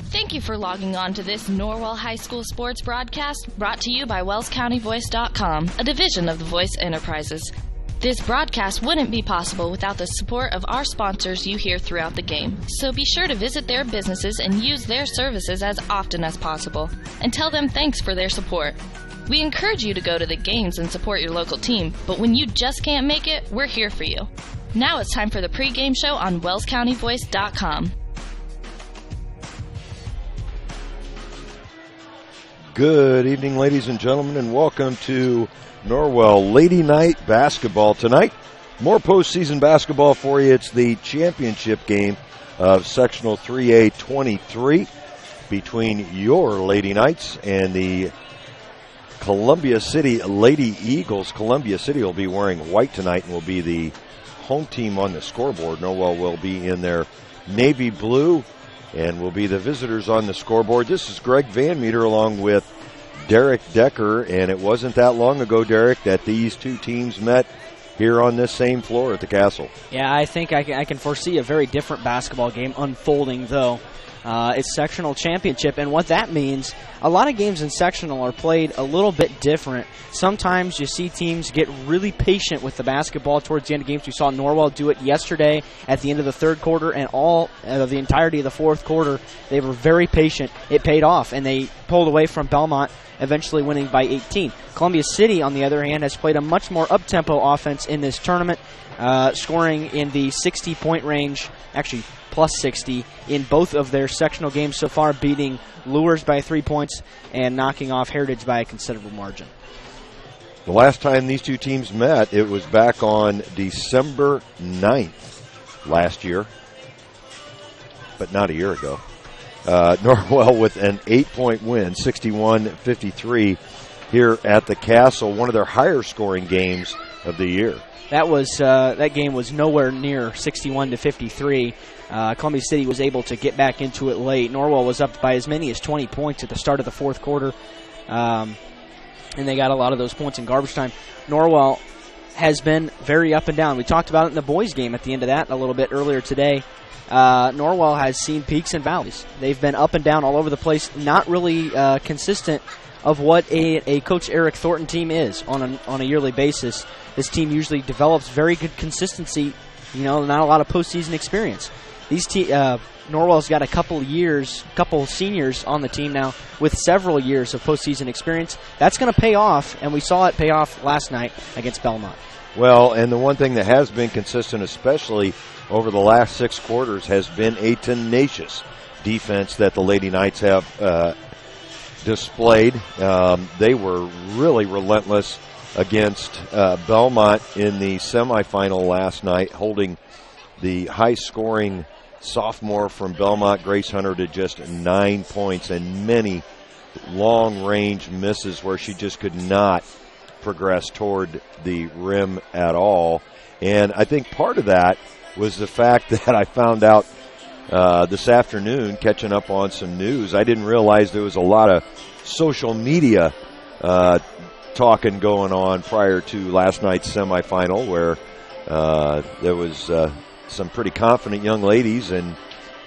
Thank you for logging on to this Norwell High School sports broadcast brought to you by WellsCountyVoice.com, a division of the Voice Enterprises. This broadcast wouldn't be possible without the support of our sponsors you hear throughout the game, so be sure to visit their businesses and use their services as often as possible, and tell them thanks for their support. We encourage you to go to the games and support your local team, but when you just can't make it, we're here for you. Now it's time for the pregame show on WellsCountyVoice.com. Good evening, ladies and gentlemen, and welcome to Norwell Lady Night Basketball tonight. More postseason basketball for you. It's the championship game of Sectional 3A 23 between your Lady Knights and the Columbia City Lady Eagles. Columbia City will be wearing white tonight and will be the home team on the scoreboard. Norwell will be in their navy blue and will be the visitors on the scoreboard. This is Greg Van Meter along with Derek Decker, and it wasn't that long ago, Derek, that these two teams met here on this same floor at the Castle. Yeah, I think I can foresee a very different basketball game unfolding, though. It's sectional championship, and what that means, a lot of games in sectional are played a little bit different. Sometimes you see teams get really patient with the basketball towards the end of games. We saw Norwell do it yesterday at the end of the third quarter, and all of the entirety of the fourth quarter. They were very patient. It paid off, and they pulled away from Belmont, eventually winning by 18. Columbia City, on the other hand, has played a much more up-tempo offense in this tournament, scoring in the 60-point range, actually plus 60 in both of their sectional games so far, beating Lures by 3 points and knocking off Heritage by a considerable margin. The last time these two teams met, it was back on December 9th last year, but not a year ago. Norwell with an 8-point win, 61-53 here at the Castle, one of their higher scoring games of the year. That game was nowhere near 61-53. Columbia City was able to get back into it late. Norwell was up by as many as 20 points at the start of the fourth quarter, and they got a lot of those points in garbage time. Norwell has been very up and down. We talked about it in the boys' game at the end of that a little bit earlier today. Norwell has seen peaks and valleys. They've been up and down all over the place, not really consistent of what a Coach Eric Thornton team is on a yearly basis. This team usually develops very good consistency, not a lot of postseason experience. Norwell's got a couple seniors on the team now with several years of postseason experience. That's going to pay off, and we saw it pay off last night against Belmont. Well, and the one thing that has been consistent, especially over the last 6 quarters, has been a tenacious defense that the Lady Knights have displayed. They were really relentless against Belmont in the semifinal last night, holding the high-scoring sophomore from Belmont, Grace Hunter, to just 9 points and many long-range misses where she just could not progress toward the rim at all. And I think part of that was the fact that I found out this afternoon, catching up on some news. I didn't realize there was a lot of social media talking going on prior to last night's semifinal, where there was some pretty confident young ladies and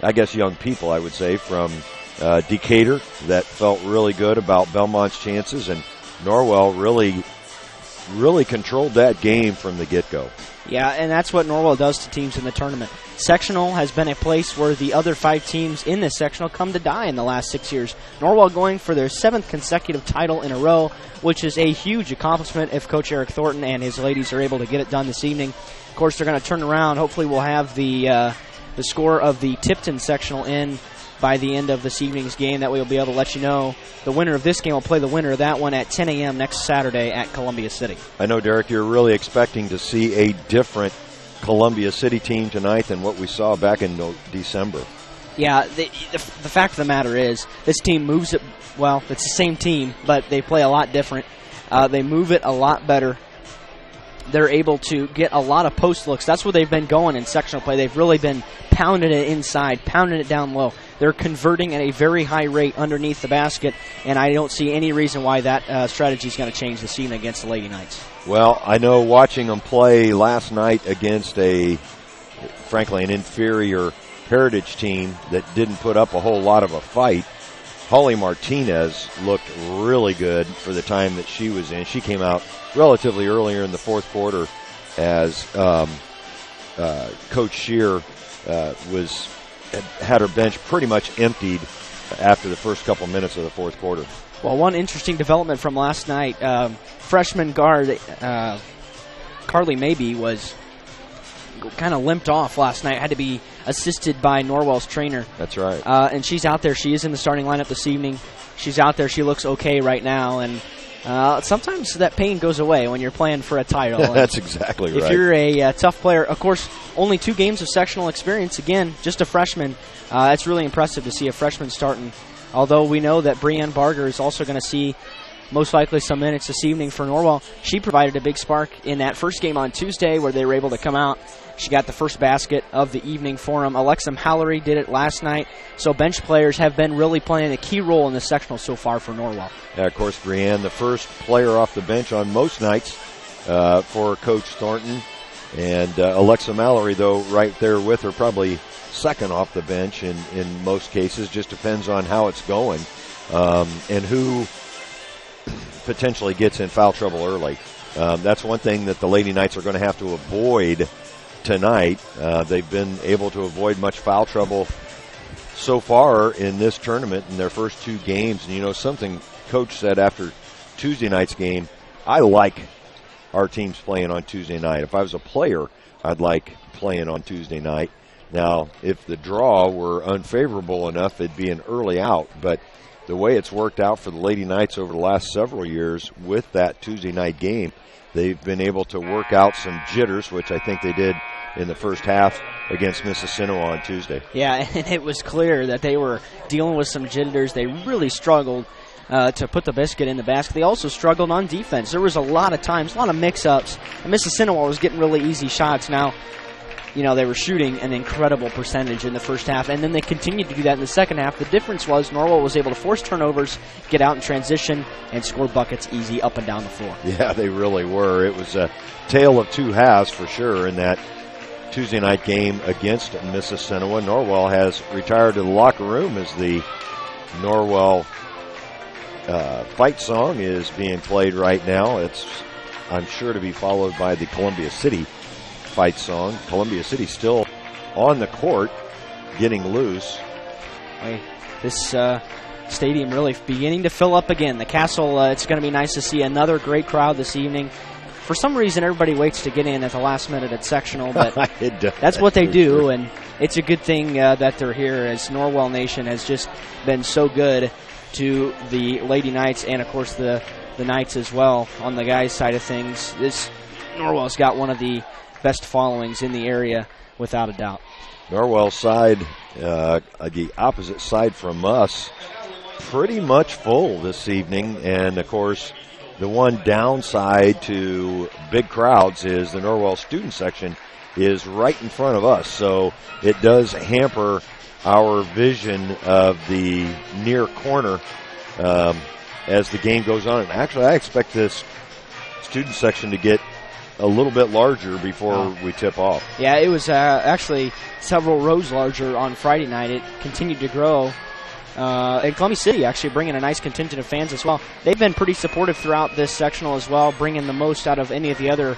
I guess young people, I would say, from Decatur that felt really good about Belmont's chances, and Norwell really controlled that game from the get-go. Yeah, and that's what Norwell does to teams in the tournament. Sectional has been a place where the other 5 teams in this sectional come to die in the last 6 years. Norwell going for their 7th consecutive title in a row, which is a huge accomplishment if Coach Eric Thornton and his ladies are able to get it done this evening. Of course, they're going to turn around. Hopefully we'll have the score of the Tipton sectional in by the end of this evening's game. That way we'll be able to let you know the winner of this game will play the winner of that one at 10 a.m. next Saturday at Columbia City. I know, Derek, you're really expecting to see a different Columbia City team tonight than what we saw back in December. Yeah, the fact of the matter is this team moves it, well, it's the same team, but they play a lot different. They move it a lot better. They're able to get a lot of post looks. That's where they've been going in sectional play. They've really been pounding it inside, pounding it down low. They're converting at a very high rate underneath the basket, and I don't see any reason why that strategy is going to change this evening against the Lady Knights. Well, I know watching them play last night against frankly, an inferior Heritage team that didn't put up a whole lot of a fight. Holly Martinez looked really good for the time that she was in. She came out relatively earlier in the fourth quarter as Coach Shear had her bench pretty much emptied after the first couple minutes of the fourth quarter. Well, one interesting development from last night, freshman guard Carly Mabey was kind of limped off last night, had to be assisted by Norwell's trainer. That's right. And she's out there. She is in the starting lineup this evening. She's out there. She looks okay right now. And sometimes that pain goes away when you're playing for a title. That's exactly right. If you're a tough player, of course, only 2 games of sectional experience. Again, just a freshman. It's really impressive to see a freshman starting. Although we know that Breanne Barger is also going to see most likely some minutes this evening for Norwell. She provided a big spark in that first game on Tuesday where they were able to come out. She got the first basket of the evening for them. Alexa Mallory did it last night. So bench players have been really playing a key role in the sectional so far for Norwell. Yeah, of course, Breanne, the first player off the bench on most nights for Coach Thornton. And Alexa Mallory, though, right there with her, probably second off the bench in most cases. Just depends on how it's going and who potentially gets in foul trouble early. That's one thing that the Lady Knights are going to have to avoid tonight. They've been able to avoid much foul trouble so far in this tournament in their first 2 games. And, you know, something Coach said after Tuesday night's game, I like our teams playing on Tuesday night. If I was a player, I'd like playing on Tuesday night. Now, if the draw were unfavorable enough, it'd be an early out. But the way it's worked out for the Lady Knights over the last several years with that Tuesday night game, they've been able to work out some jitters, which I think they did in the first half against Mississinawa on Tuesday. Yeah, and it was clear that they were dealing with some jitters. They really struggled to put the biscuit in the basket. They also struggled on defense. There was a lot of times, a lot of mix-ups. And Mississinawa was getting really easy shots. Now, you know, they were shooting an incredible percentage in the first half, and then they continued to do that in the second half. The difference was Norwell was able to force turnovers, get out in transition, and score buckets easy up and down the floor. Yeah, they really were. It was a tale of 2 halves for sure in that Tuesday night game against Mississinawa. Norwell has retired to the locker room as the Norwell fight song is being played right now. It's, I'm sure, to be followed by the Columbia City fight song. Columbia City still on the court, getting loose. This stadium really beginning to fill up again. The Castle, it's going to be nice to see another great crowd this evening. For some reason, everybody waits to get in at the last minute at sectional, but that's what they do, sure. And it's a good thing that they're here, as Norwell Nation has just been so good to the Lady Knights and, of course, the Knights as well on the guys' side of things. This Norwell's got one of the best followings in the area, without a doubt. Norwell side, the opposite side from us, pretty much full this evening, and, of course, the one downside to big crowds is the Norwell student section is right in front of us, so it does hamper our vision of the near corner as the game goes on. And actually, I expect this student section to get a little bit larger before we tip off. Yeah, it was actually several rows larger on Friday night. It continued to grow. And Columbia City actually bringing a nice contingent of fans as well. They've been pretty supportive throughout this sectional as well, bringing the most out of any of the other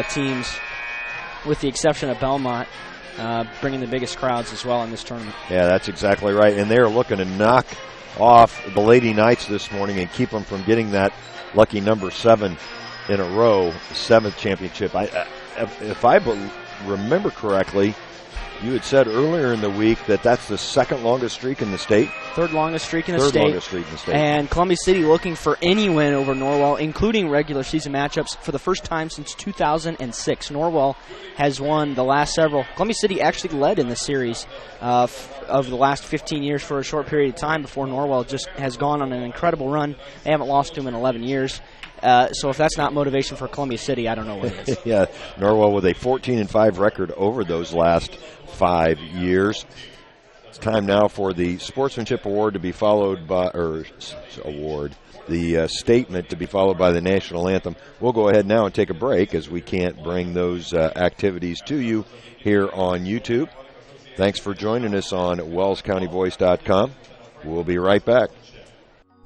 teams, with the exception of Belmont, bringing the biggest crowds as well in this tournament. Yeah, that's exactly right. And they're looking to knock off the Lady Knights this morning and keep them from getting that lucky number 7 in a row, 7th championship. If I remember correctly, you had said earlier in the week that that's the second longest streak in the state. Third longest streak in the state. Third longest streak in the state. And Columbia City looking for any win over Norwell, including regular season matchups, for the first time since 2006. Norwell has won the last several. Columbia City actually led in the series of the last 15 years for a short period of time before Norwell just has gone on an incredible run. They haven't lost to them in 11 years. So if that's not motivation for Columbia City, I don't know what it is. Yeah, Norwell with a 14-5 record over those last 5 years. It's time now for the Sportsmanship Award to be followed by, the statement to be followed by the National Anthem. We'll go ahead now and take a break as we can't bring those activities to you here on YouTube. Thanks for joining us on wellscountyvoice.com. We'll be right back.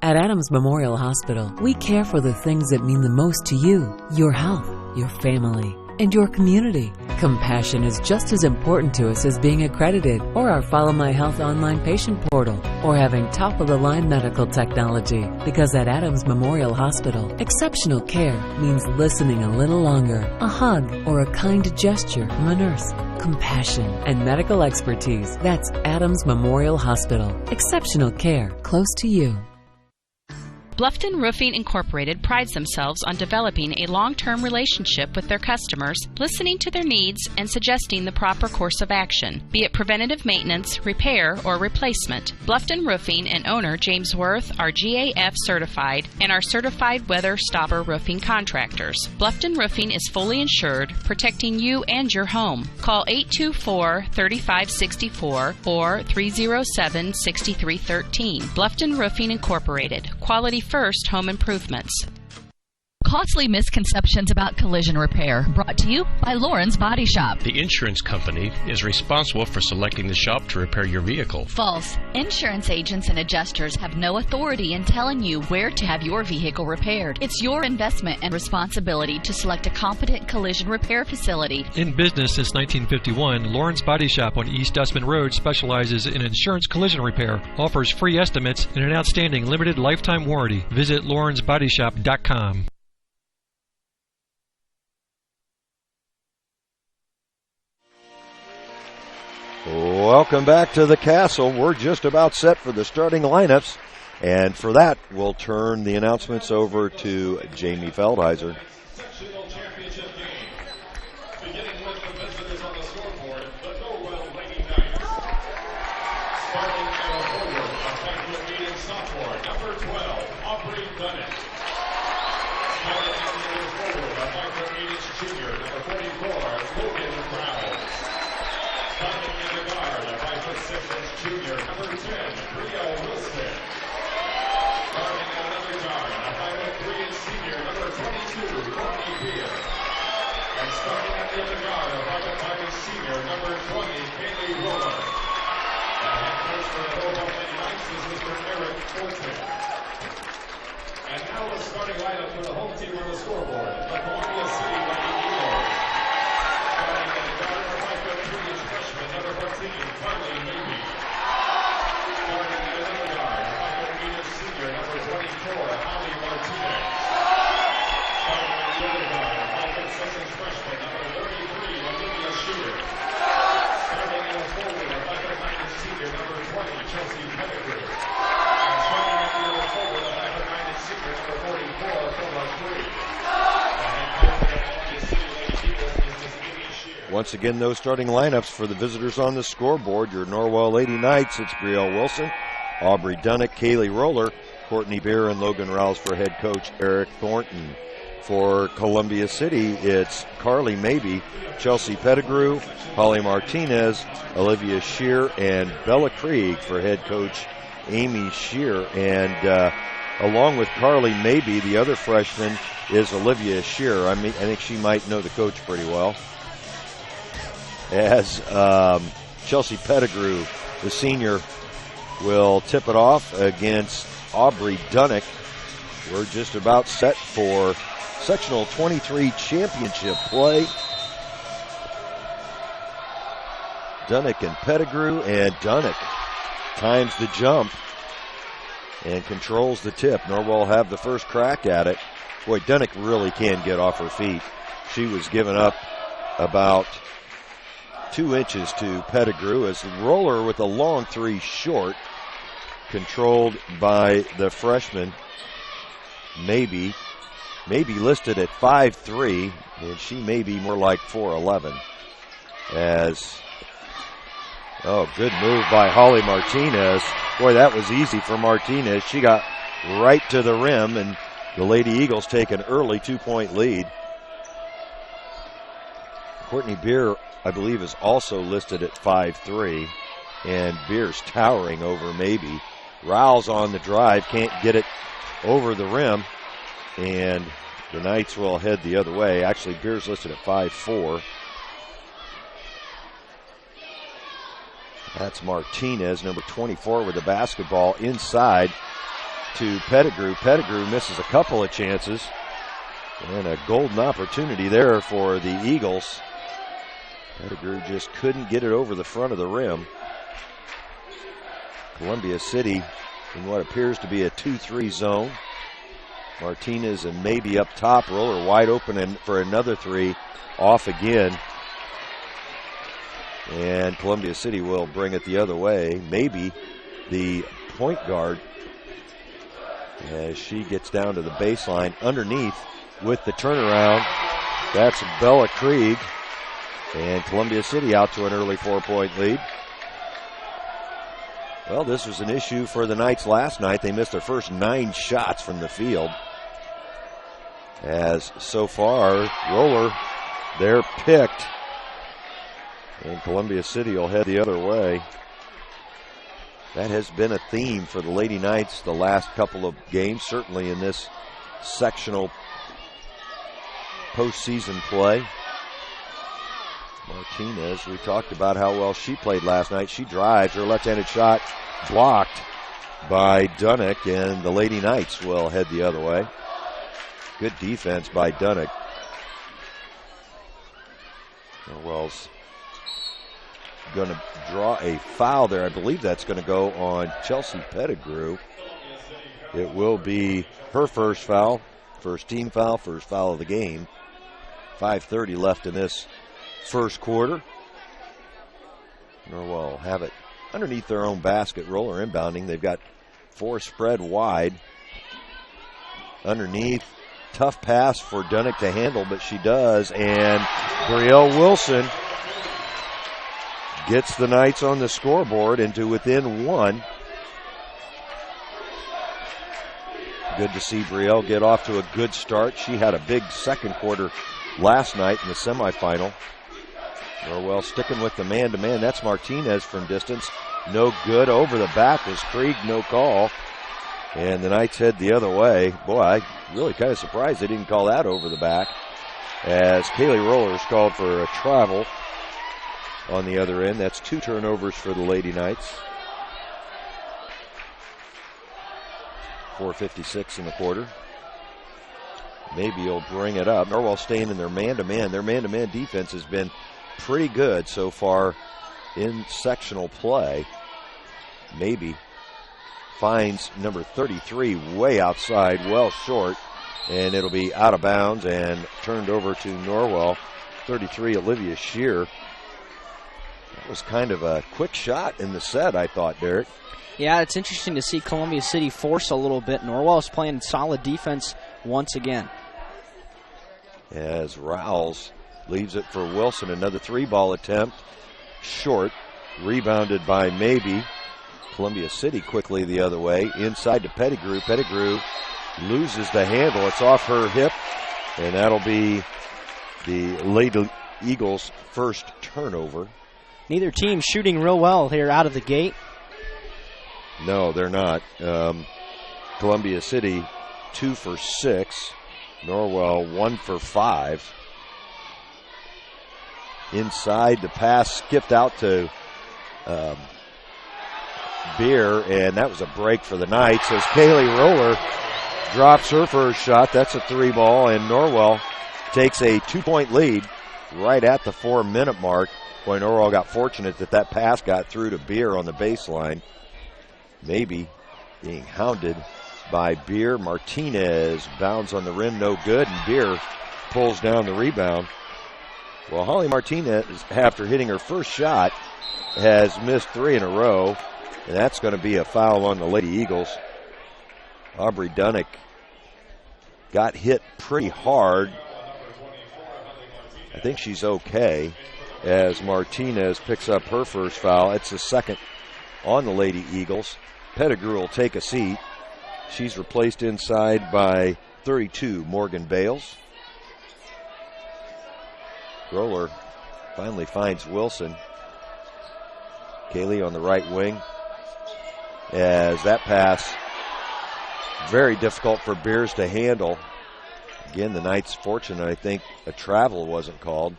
At Adams Memorial Hospital, we care for the things that mean the most to you, your health, your family, and your community. Compassion is just as important to us as being accredited, or our Follow My Health online patient portal, or having top-of-the-line medical technology. Because at Adams Memorial Hospital, exceptional care means listening a little longer, a hug, or a kind gesture from a nurse. Compassion and medical expertise. That's Adams Memorial Hospital. Exceptional care close to you. Bluffton Roofing Incorporated prides themselves on developing a long-term relationship with their customers, listening to their needs and suggesting the proper course of action, be it preventative maintenance, repair, or replacement. Bluffton Roofing and owner James Worth are GAF certified and are certified weather stopper roofing contractors. Bluffton Roofing is fully insured, protecting you and your home. Call 824-3564 or 307-6313. Bluffton Roofing Incorporated. Quality first home improvements. Costly misconceptions about collision repair, brought to you by Lauren's Body Shop. The insurance company is responsible for selecting the shop to repair your vehicle. False. Insurance agents and adjusters have no authority in telling you where to have your vehicle repaired. It's your investment and responsibility to select a competent collision repair facility. In business since 1951, Lauren's Body Shop on East Dustman Road specializes in insurance collision repair, offers free estimates, and an outstanding limited lifetime warranty. Visit lawrensbodyshop.com. Welcome back to the Castle. We're just about set for the starting lineups, and for that, we'll turn the announcements over to Jamie Feldheiser. Sectional championship game, beginning with the visitors on the scoreboard, the Norwell Lady Knights. Starting at a forward, a 5'8" sophomore, number 12, Aubrey Dunnett. Starting at the other forward, a 5'8" junior, number 44, Logan Brown. Starting in the guard, a 5'6" junior, number 10, Bria Wilson. Starting at another guard, a 5'3" senior, number 22, Courtney Beer. And starting at the other guard, a 5'5" senior, number 20, Kaylee Roller. The head coach for the Norwell Lady Knights is Mr. Eric Fulton. And now the starting lineup for the home team on the scoreboard, the Columbia City Lady Eagles. Starting at the guard, a 5'3" freshman, number 14, Carly Navy. Starting at another guard, a 5'8" senior, number 24, Holly Martinez. Starting at the other guard, a 5'6" freshman, number 33, Olivia Shearer. Starting at a forward, a 5'9" senior, number 20, Chelsea Pettigrew. And starting at the other forward, a 5'9" senior, number 44, Philma Cree. And then coaching the Columbia City Lady Eagles is Miss Amy Shearer. Once again, those starting lineups for the visitors on the scoreboard. Your Norwell Lady Knights, it's Brielle Wilson, Aubrey Dunnett, Kaylee Roller, Courtney Beer, and Logan Rouse for head coach Eric Thornton. For Columbia City, it's Carly Mabey, Chelsea Pettigrew, Holly Martinez, Olivia Shear, and Bella Krieg for head coach Amy Shear. And along with Carly Mabey, the other freshman is Olivia Shear. I think she might know the coach pretty well. As Chelsea Pettigrew, the senior, will tip it off against Aubrey Dunnett. We're just about set for Sectional 23 championship play. Dunnett and Pettigrew, and Dunnett times the jump and controls the tip. Norwell will have the first crack at it. Boy, Dunnett really can get off her feet. She was giving up about 2 inches to Pettigrew as Roller with a long three short, controlled by the freshman. Maybe listed at 5'3", and she may be more like 4'11". Good move by Holly Martinez. Boy, that was easy for Martinez. She got right to the rim, and the Lady Eagles take an early 2-point lead. Courtney Beer, I believe, is also listed at 5'3", and Beer's towering over Maybe. Rouse on the drive, can't get it over the rim, and the Knights will head the other way. Actually, Beer's listed at 5'4". That's Martinez, number 24, with the basketball inside to Pettigrew. Pettigrew misses a couple of chances. And a golden opportunity there for the Eagles. Pettigrew just couldn't get it over the front of the rim. Columbia City in what appears to be a 2-3 zone. Martinez and maybe up top. Roller wide open and for another three. Off again. And Columbia City will bring it the other way. Maybe the point guard as she gets down to the baseline underneath with the turnaround. That's Bella Krieg. And Columbia City out to an early 4-point lead. Well, this was an issue for the Knights last night. They missed their first 9 shots from the field. As so far, Roller, they're picked. And Columbia City will head the other way. That has been a theme for the Lady Knights the last couple of games, certainly in this sectional postseason play. Martinez, we talked about how well she played last night. She drives, her left-handed shot blocked by Dunnick, and the Lady Knights will head the other way. Good defense by Dunnick. Norwell's going to draw a foul there. I believe that's going to go on Chelsea Pettigrew. It will be her first foul, first team foul, first foul of the game. 5:30 left in this first quarter. Norwell have it underneath their own basket. Roller inbounding. They've got 4 spread wide. Underneath. Tough pass for Dunnick to handle, but she does. And Brielle Wilson gets the Knights on the scoreboard into within 1. Good to see Brielle get off to a good start. She had a big second quarter last night in the semifinal. Norwell sticking with the man-to-man. That's Martinez from distance. No good. Over the back was Krieg. No call. And the Knights head the other way. Boy, I really kind of surprised they didn't call that over the back, as Kaylee Rollers called for a travel on the other end. That's 2 turnovers for the Lady Knights. 4:56 in the quarter. Maybe he'll bring it up. Norwell staying in their man-to-man. Their man-to-man defense has been pretty good so far in sectional play. Maybe finds number 33 way outside, well short, and it'll be out of bounds and turned over to Norwell. 33, Olivia Shear. That was kind of a quick shot in the set, I thought, Derek. Yeah, it's interesting to see Columbia City force a little bit. Norwell is playing solid defense once again. As Rowles leaves it for Wilson, another 3-ball attempt, short, rebounded by Maybe. Columbia City quickly the other way, inside to Pettigrew. Pettigrew loses the handle. It's off her hip, and that'll be the Lady Eagles' first turnover. Neither team shooting real well here out of the gate. No, they're not. Columbia City 2 for 6. Norwell 1 for 5. Inside, the pass skipped out to Beer, and that was a break for the Knights as Kaylee Roller drops her first shot. That's a 3-ball, and Norwell takes a 2-point lead right at the 4-minute mark. Boy, Norwell got fortunate that pass got through to Beer on the baseline. Maybe being hounded by Beer. Martinez bounds on the rim, no good, and Beer pulls down the rebound. Well, Holly Martinez, after hitting her first shot, has missed 3 in a row, and that's going to be a foul on the Lady Eagles. Aubrey Dunnick got hit pretty hard. I think she's okay as Martinez picks up her first foul. It's the second on the Lady Eagles. Pettigrew will take a seat. She's replaced inside by 32, Morgan Bales. Roller finally finds Wilson. Kaylee on the right wing. As that pass, very difficult for Beers to handle. Again, the Knights fortunate, I think a travel wasn't called.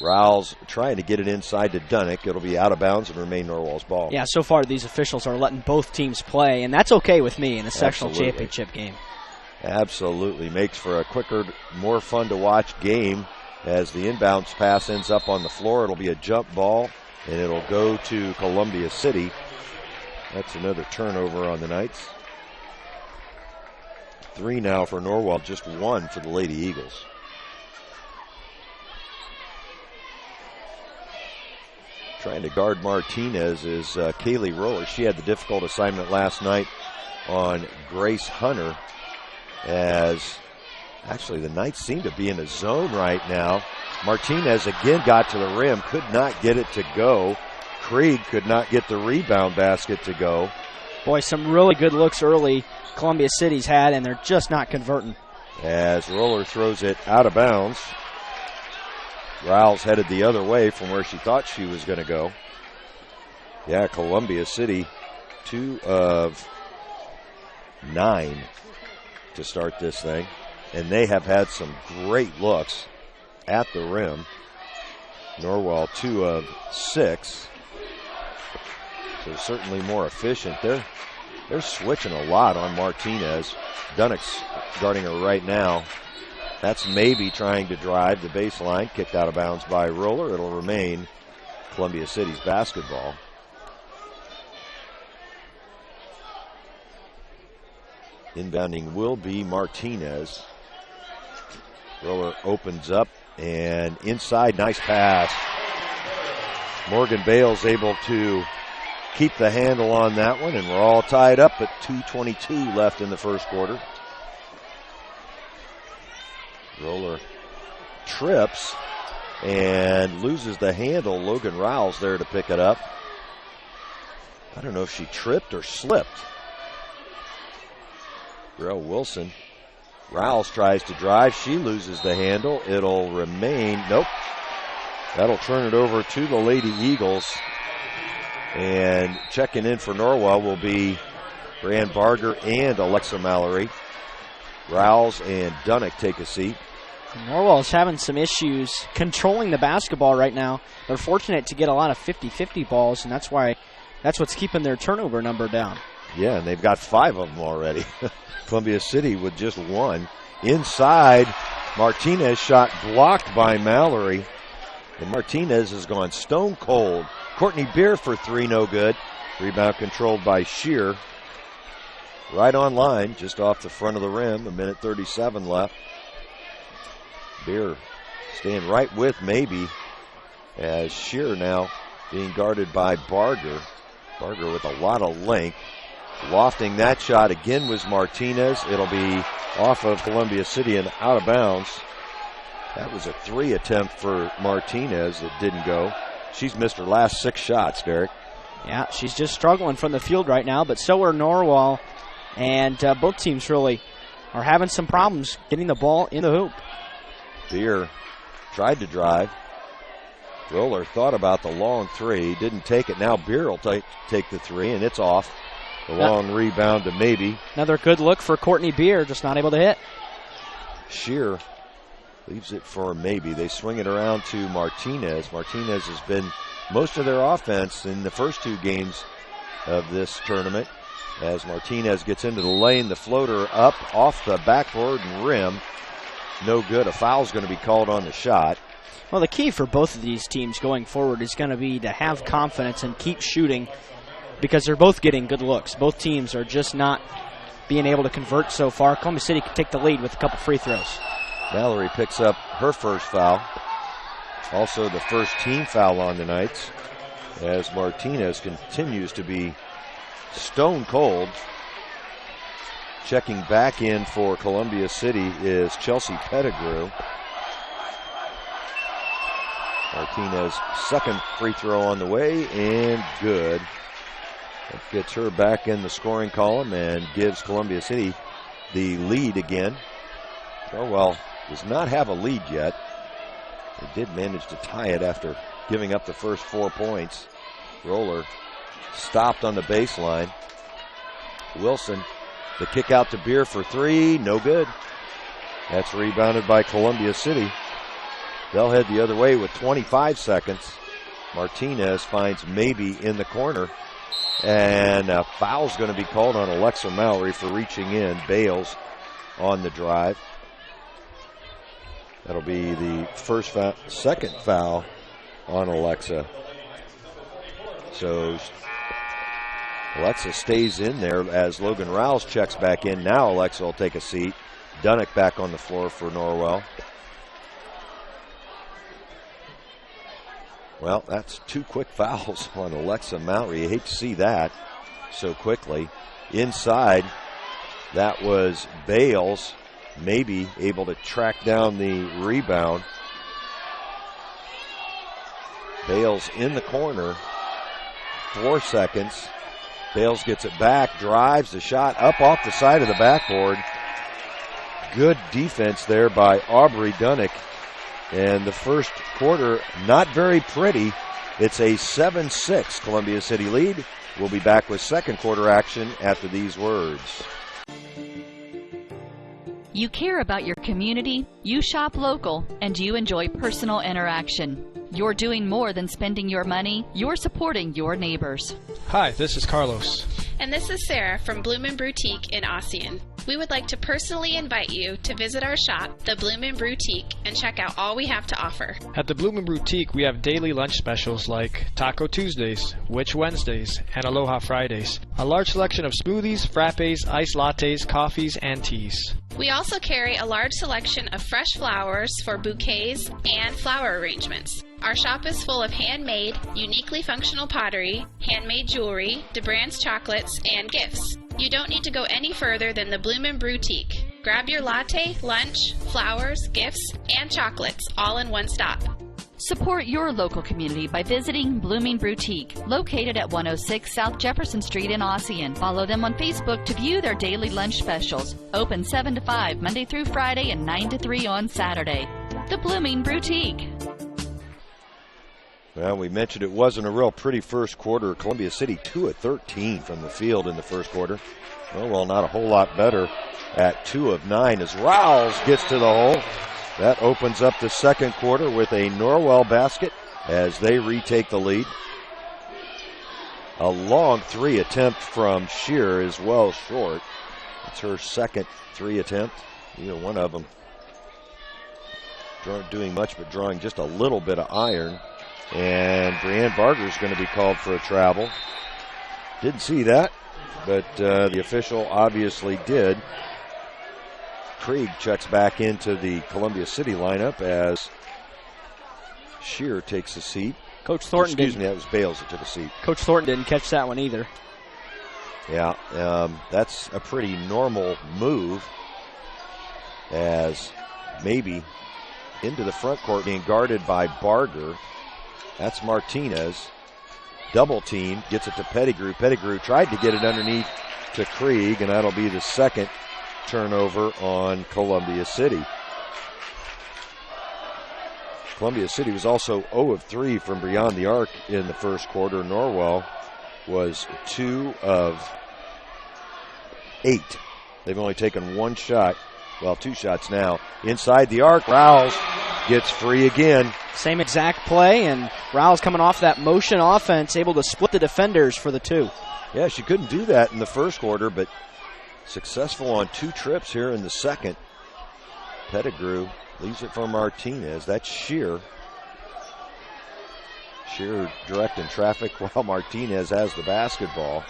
Rouse trying to get it inside to Dunnick. It'll be out of bounds and remain Norwell's ball. Yeah, so far these officials are letting both teams play, and that's okay with me in a sectional championship game. Absolutely. Makes for a quicker, more fun to watch game as the inbounds pass ends up on the floor. It'll be a jump ball, and it'll go to Columbia City. That's another turnover on the Knights. 3 now for Norwell, just 1 for the Lady Eagles. Trying to guard Martinez is Kaylee Roller. She had the difficult assignment last night on Grace Hunter, as actually the Knights seem to be in a zone right now. Martinez again got to the rim, could not get it to go. Krieg could not get the rebound basket to go. Boy, some really good looks early Columbia City's had, and they're just not converting. As Roller throws it out of bounds. Rouse headed the other way from where she thought she was going to go. Yeah, Columbia City, 2 of 9 to start this thing. And they have had some great looks at the rim. Norwell, 2 of 6. So certainly more efficient. They're switching a lot on Martinez. Dunnick's guarding her right now. That's maybe trying to drive the baseline. Kicked out of bounds by Roller. It'll remain Columbia City's basketball. Inbounding will be Martinez. Roller opens up and inside, nice pass. Morgan Bales able to keep the handle on that one, and we're all tied up at 2:22 left in the first quarter. Roller trips and loses the handle. Logan Rouse there to pick it up. I don't know if she tripped or slipped. Grell Wilson. Rouse tries to drive. She loses the handle. It'll remain. Nope. That'll turn it over to the Lady Eagles. And checking in for Norwell will be Brianne Barger and Alexa Mallory. Rouse and Dunnick take a seat. Norwell is having some issues controlling the basketball right now. They're fortunate to get a lot of 50-50 balls, and that's what's keeping their turnover number down. Yeah, and they've got 5 of them already. Columbia City with just 1. Inside, Martinez shot blocked by Mallory, and Martinez has gone stone cold. Courtney Beer for 3, no good. Rebound controlled by Shear. Right on line, just off the front of the rim, 1:37 left. Beer staying right with maybe, as Shear now being guarded by Barger. Barger with a lot of length. Lofting that shot again was Martinez. It'll be off of Columbia City and out of bounds. That was a 3 attempt for Martinez that didn't go. She's missed her last 6 shots, Derek. Yeah, she's just struggling from the field right now, but so are Norwell. And both teams really are having some problems getting the ball in the hoop. Beer tried to drive. Roller thought about the long 3, didn't take it. Now Beer will take the 3, and it's off. The long rebound to maybe. Another good look for Courtney Beer, just not able to hit. Shear leaves it for maybe. They swing it around to Martinez. Martinez has been most of their offense in the first 2 games of this tournament. As Martinez gets into the lane, the floater up off the backboard and rim. No good. A foul's going to be called on the shot. Well, the key for both of these teams going forward is going to be to have confidence and keep shooting, because they're both getting good looks. Both teams are just not being able to convert so far. Columbia City can take the lead with a couple free throws. Mallory picks up her first foul. Also the first team foul on the Knights, as Martinez continues to be stone cold. Checking back in for Columbia City is Chelsea Pettigrew. Martinez, second free throw on the way, and good. That gets her back in the scoring column and gives Columbia City the lead again. Norwell does not have a lead yet. They did manage to tie it after giving up the first 4 points. Roller stopped on the baseline. Wilson, the kick out to Beer for 3, no good. That's rebounded by Columbia City. They'll head the other way with 25 seconds. Martinez finds Maybe in the corner. And a foul's going to be called on Alexa Mallory for reaching in. Bales on the drive. That'll be the second foul on Alexa. So Alexa stays in there as Logan Rouse checks back in. Now Alexa will take a seat. Dunnick back on the floor for Norwell. Well, that's 2 quick fouls on Alexa Mallory. You hate to see that so quickly. Inside, that was Bales, maybe able to track down the rebound. Bales in the corner, 4 seconds. Bales gets it back, drives the shot up off the side of the backboard. Good defense there by Aubrey Dunnick. And the first quarter, not very pretty. It's a 7-6 Columbia City lead. We'll be back with second quarter action after these words. You care about your community, you shop local, and you enjoy personal interaction. You're doing more than spending your money. You're supporting your neighbors. Hi, this is Carlos. And this is Sarah from Bloomin' Boutique in Ossian. We would like to personally invite you to visit our shop, the Bloomin' Boutique, and check out all we have to offer. At the Bloomin' Boutique, we have daily lunch specials like Taco Tuesdays, Witch Wednesdays, and Aloha Fridays. A large selection of smoothies, frappes, iced lattes, coffees, and teas. We also carry a large selection of fresh flowers for bouquets and flower arrangements. Our shop is full of handmade, uniquely functional pottery, handmade jewelry, DeBrand's chocolates, and gifts. You don't need to go any further than the Bloomin' Boutique. Grab your latte, lunch, flowers, gifts, and chocolates all in one stop. Support your local community by visiting Bloomin' Boutique, located at 106 South Jefferson Street in Ossian. Follow them on Facebook to view their daily lunch specials. Open 7 to 5 Monday through Friday and 9 to 3 on Saturday. The Bloomin' Boutique. Well, we mentioned it wasn't a real pretty first quarter. Columbia City 2 of 13 from the field in the first quarter. Well, not a whole lot better at 2 of 9 as Rouse gets to the hole. That opens up the second quarter with a Norwell basket as they retake the lead. A long 3 attempt from Shear is well short. It's her second 3 attempt. Either one of them doing much but drawing just a little bit of iron. And Brianne Barger is going to be called for a travel. Didn't see that, but the official obviously did. Krieg checks back into the Columbia City lineup as Shear takes a seat. Coach Thornton that was Bales that took a seat. Coach Thornton didn't catch that one either. Yeah, that's a pretty normal move as maybe into the front court being guarded by Barger. That's Martinez. Double team, gets it to Pettigrew. Pettigrew tried to get it underneath to Krieg, and that'll be the second turnover on Columbia City. Columbia City was also 0 of 3 from beyond the arc in the first quarter. Norwell was 2 of 8. They've only taken 1 shot. Well, 2 shots now. Inside the arc, Rouse gets free again. Same exact play, and Rouse coming off that motion offense, able to split the defenders for the 2. Yeah, she couldn't do that in the first quarter, but successful on 2 trips here in the second. Pettigrew leaves it for Martinez. That's Shear. Shear directing traffic while Martinez has the basketball.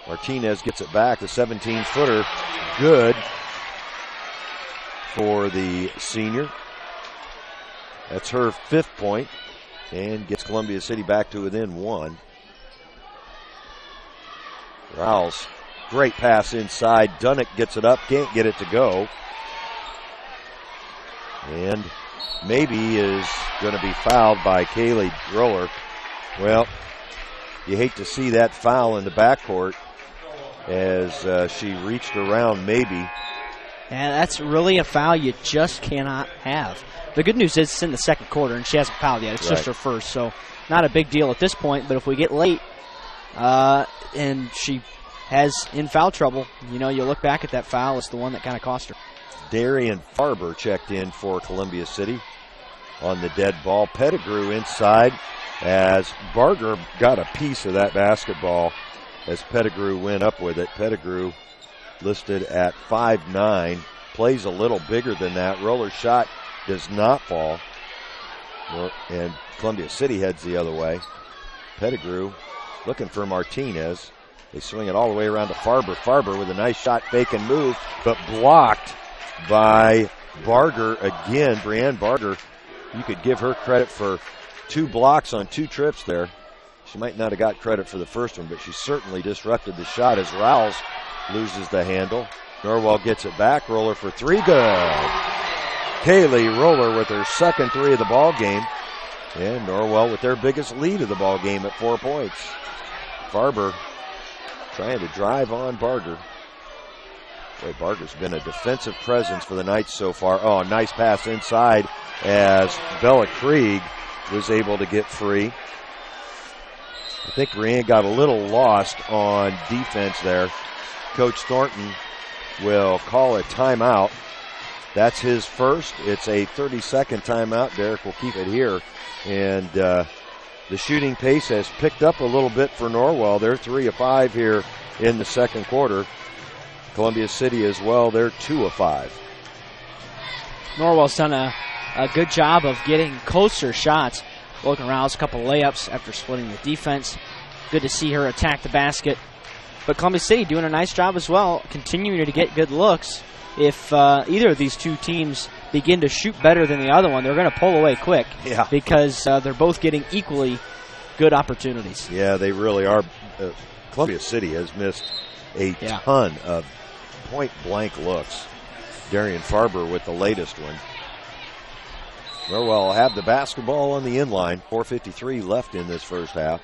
Martinez gets it back. The 17-footer, good for the senior. That's her 5th point and gets Columbia City back to within 1. Rouse, great pass inside. Dunnick gets it up, can't get it to go. And maybe is going to be fouled by Kaylee Droller. Well, you hate to see that foul in the backcourt as she reached around maybe. And that's really a foul you just cannot have. The good news is it's in the second quarter, and she hasn't fouled yet. It's just her first, so not a big deal at this point. But if we get late and she has in foul trouble, you look back at that foul, it's the one that kind of cost her. Darian Farber checked in for Columbia City. on the dead ball. Pettigrew inside as Barger got a piece of that basketball as Pettigrew went up with it. Pettigrew listed at 5'9", plays a little bigger than that. Roller shot does not fall, and Columbia City heads the other way. Pettigrew looking for Martinez. They swing it all the way around to Farber. Farber with a nice shot, fake and move, but blocked by Barger again. Brianne Barger, you could give her credit for 2 blocks on 2 trips there. She might not have got credit for the first one, but she certainly disrupted the shot as Rouse loses the handle. Norwell gets it back. Roller for 3. Good. Kaylee Roller with her second 3 of the ball game. And Norwell with their biggest lead of the ball game at 4 points. Farber trying to drive on Barger. Boy, Barger's been a defensive presence for the Knights so far. Oh, nice pass inside as Bella Krieg was able to get free. I think Brianne got a little lost on defense there. Coach Thornton will call a timeout. That's his first. It's a 30-second timeout. Derek will keep it here. And the shooting pace has picked up a little bit for Norwell. They're 3 of 5 here in the second quarter. Columbia City as well. They're 2 of 5. Norwell's done a good job of getting closer shots. Logan Rouse, a couple layups after splitting the defense. Good to see her attack the basket. But Columbia City doing a nice job as well, continuing to get good looks. If either of these two teams begin to shoot better than the other one, they're going to pull away quick. Yeah. Because they're both getting equally good opportunities. Yeah, they really are. Columbia City has missed a ton of point-blank looks. Darian Farber with the latest one. Norwell will have the basketball on the inline. 4:53 left in this first half.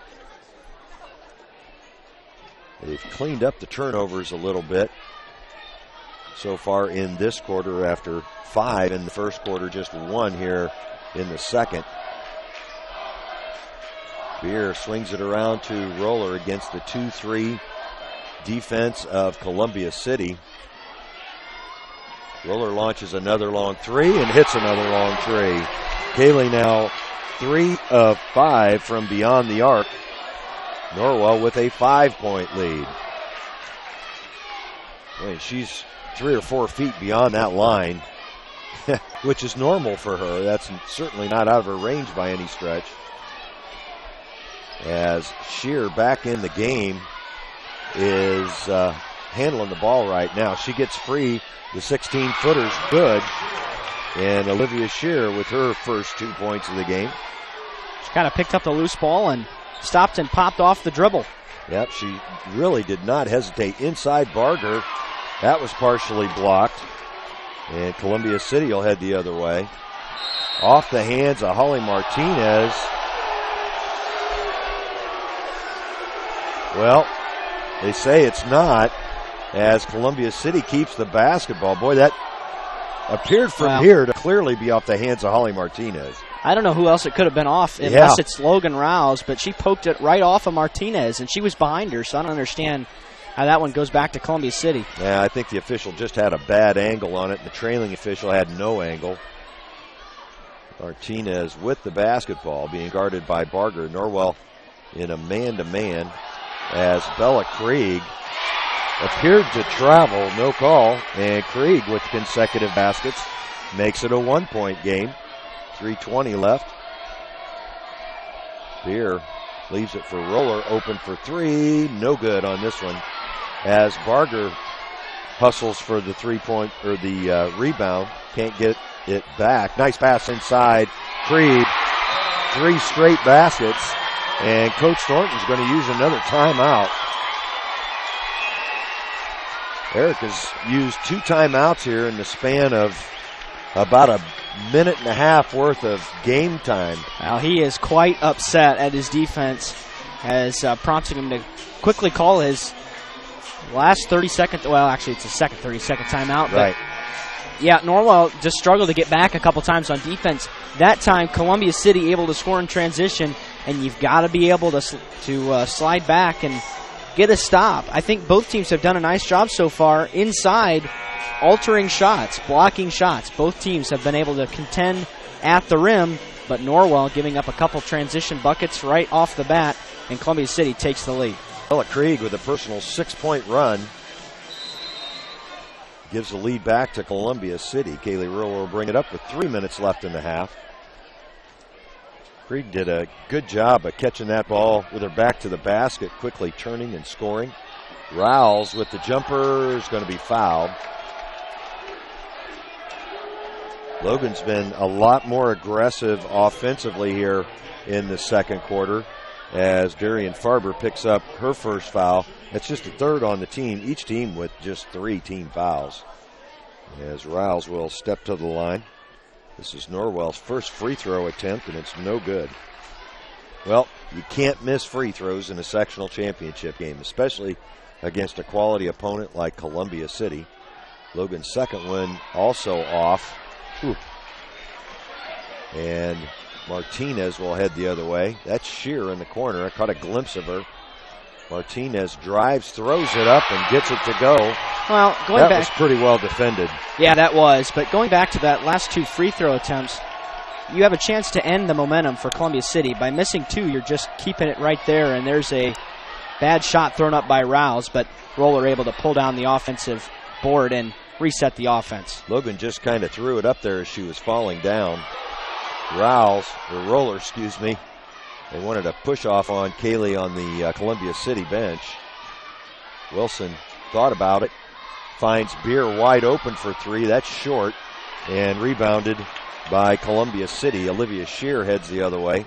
They've cleaned up the turnovers a little bit so far in this quarter after 5 in the first quarter, just 1 here in the second. Beer swings it around to Roller against the 2-3 defense of Columbia City. Roller launches another long 3 and hits another long 3. Kaylee now 3 of 5 from beyond the arc. Norwell with a 5-point lead. Boy, she's 3 or 4 feet beyond that line, which is normal for her. That's certainly not out of her range by any stretch. As Shear back in the game is handling the ball right now. She gets free. The 16-footer's good. And Olivia Shear with her first 2 points of the game. She kind of picked up the loose ball and stopped and popped off the dribble. Yep, she really did not hesitate. Inside Barger, that was partially blocked. And Columbia City will head the other way. Off the hands of Holly Martinez. Well, they say it's not, as Columbia City keeps the basketball. Boy, that appeared from here to clearly be off the hands of Holly Martinez. I don't know who else it could have been off, unless it's Logan Rouse, but she poked it right off of Martinez, and she was behind her, so I don't understand how that one goes back to Columbia City. Yeah, I think the official just had a bad angle on it, and the trailing official had no angle. Martinez with the basketball, being guarded by Barger. Norwell in a man-to-man as Bella Krieg appeared to travel, no call, and Krieg with consecutive baskets makes it a 1-point game. 3:20 left. Beer leaves it for Roller, open for 3, no good on this one, as Barger hustles for the 3-point or the rebound, can't get it back. Nice pass inside. Krieg, 3 straight baskets, and Coach Thornton's going to use another timeout. Eric has used 2 timeouts here in the span of about a minute and a half worth of game time. Now he is quite upset at his defense, has prompted him to quickly call his last 30-second, well, actually it's a second 30-second timeout. Right. Yeah, Norwell just struggled to get back a couple times on defense. That time, Columbia City able to score in transition, and you've got to be able to slide back and get a stop. I think both teams have done a nice job so far inside, altering shots, blocking shots. Both teams have been able to contend at the rim, but Norwell giving up a couple transition buckets right off the bat, and Columbia City takes the lead. Bella Krieg with a personal 6-point run gives the lead back to Columbia City. Kaylee Roller will bring it up with 3 minutes left in the half. Krieg did a good job of catching that ball with her back to the basket, quickly turning and scoring. Rouse with the jumper is going to be fouled. Logan's been a lot more aggressive offensively here in the second quarter as Darian Farber picks up her first foul. That's just the third on the team, each team with just 3 team fouls. As Rouse will step to the line. This is Norwell's first free throw attempt, and it's no good. Well, you can't miss free throws in a sectional championship game, especially against a quality opponent like Columbia City. Logan's second one also off. Whew. And Martinez will head the other way. That's Shear in the corner. I caught a glimpse of her. Martinez drives, throws it up, and gets it to go. Well, that was pretty well defended. Yeah, that was. But going back to that last 2 free throw attempts, you have a chance to end the momentum for Columbia City. By missing 2, you're just keeping it right there, and there's a bad shot thrown up by Rouse, but Roller able to pull down the offensive board and reset the offense. Logan just kind of threw it up there as she was falling down. Roller, they wanted to push off on Kaylee on the Columbia City bench. Wilson thought about it, finds Beer wide open for 3. That's short, and rebounded by Columbia City. Olivia Shear heads the other way,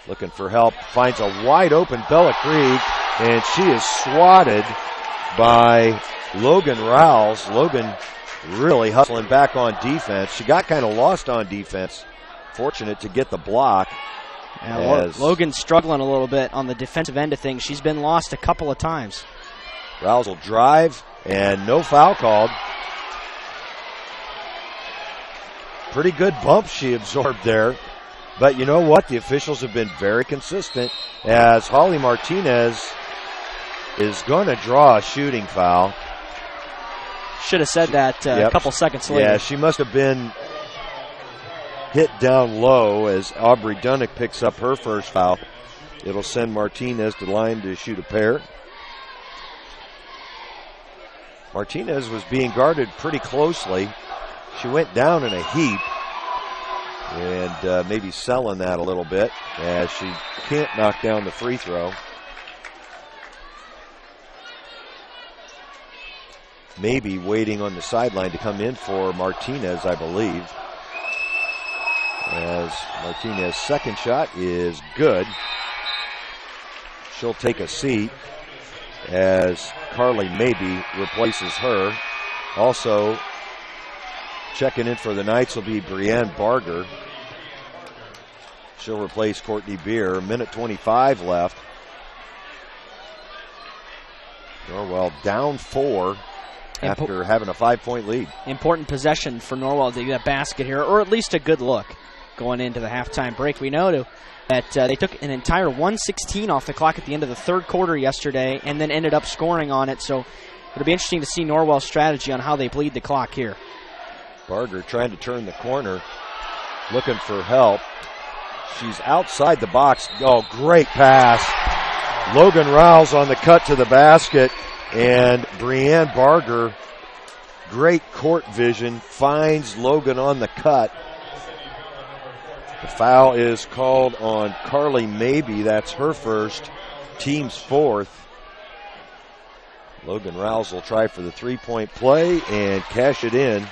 looking for help, finds a wide open Bella Krieg, and she is swatted by Logan Rouse. Logan really hustling back on defense. She got kind of lost on defense. Fortunate to get the block. Logan's struggling a little bit on the defensive end of things. She's been lost a couple of times. Rouse will drive, and no foul called. Pretty good bump she absorbed there. But you know what? The officials have been very consistent as Holly Martinez is going to draw a shooting foul. Should have said that a couple seconds later. Yeah, she must have been hit down low as Aubrey Dunnick picks up her first foul. It'll send Martinez to the line to shoot a pair. Martinez was being guarded pretty closely. She went down in a heap and maybe selling that a little bit as she can't knock down the free throw. Maybe waiting on the sideline to come in for Martinez, I believe. As Martinez's second shot is good. She'll take a seat as Carly Maybe replaces her. Also checking in for the Knights will be Brienne Barger. She'll replace Courtney Beer. Minute 25 left. Norwell down 4 after having a 5-point lead. Important possession for Norwell to get a basket here, or at least a good look going into the halftime break. We know that they took an entire 1:16 off the clock at the end of the third quarter yesterday and then ended up scoring on it. So it'll be interesting to see Norwell's strategy on how they bleed the clock here. Barger trying to turn the corner, looking for help. She's outside the box. Oh, great pass. Logan Rouse on the cut to the basket, and Brienne Barger, great court vision, finds Logan on the cut. The foul is called on Carly Maybe. That's her first, team's fourth. Logan Rouse will try for the 3-point play and cash it in.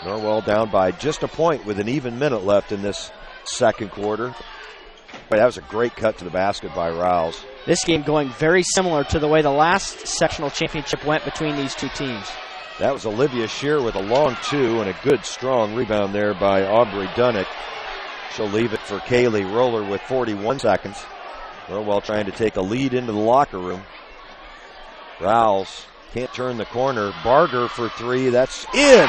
Norwell down by just a point with an even minute left in this second quarter. But that was a great cut to the basket by Rouse. This game going very similar to the way the last sectional championship went between these two teams. That was Olivia Shear with a long 2 and a good strong rebound there by Aubrey Dunnick. She'll leave it for Kaylee Roller with 41 seconds. Norwell trying to take a lead into the locker room. Rouse can't turn the corner. Barger for 3. That's in.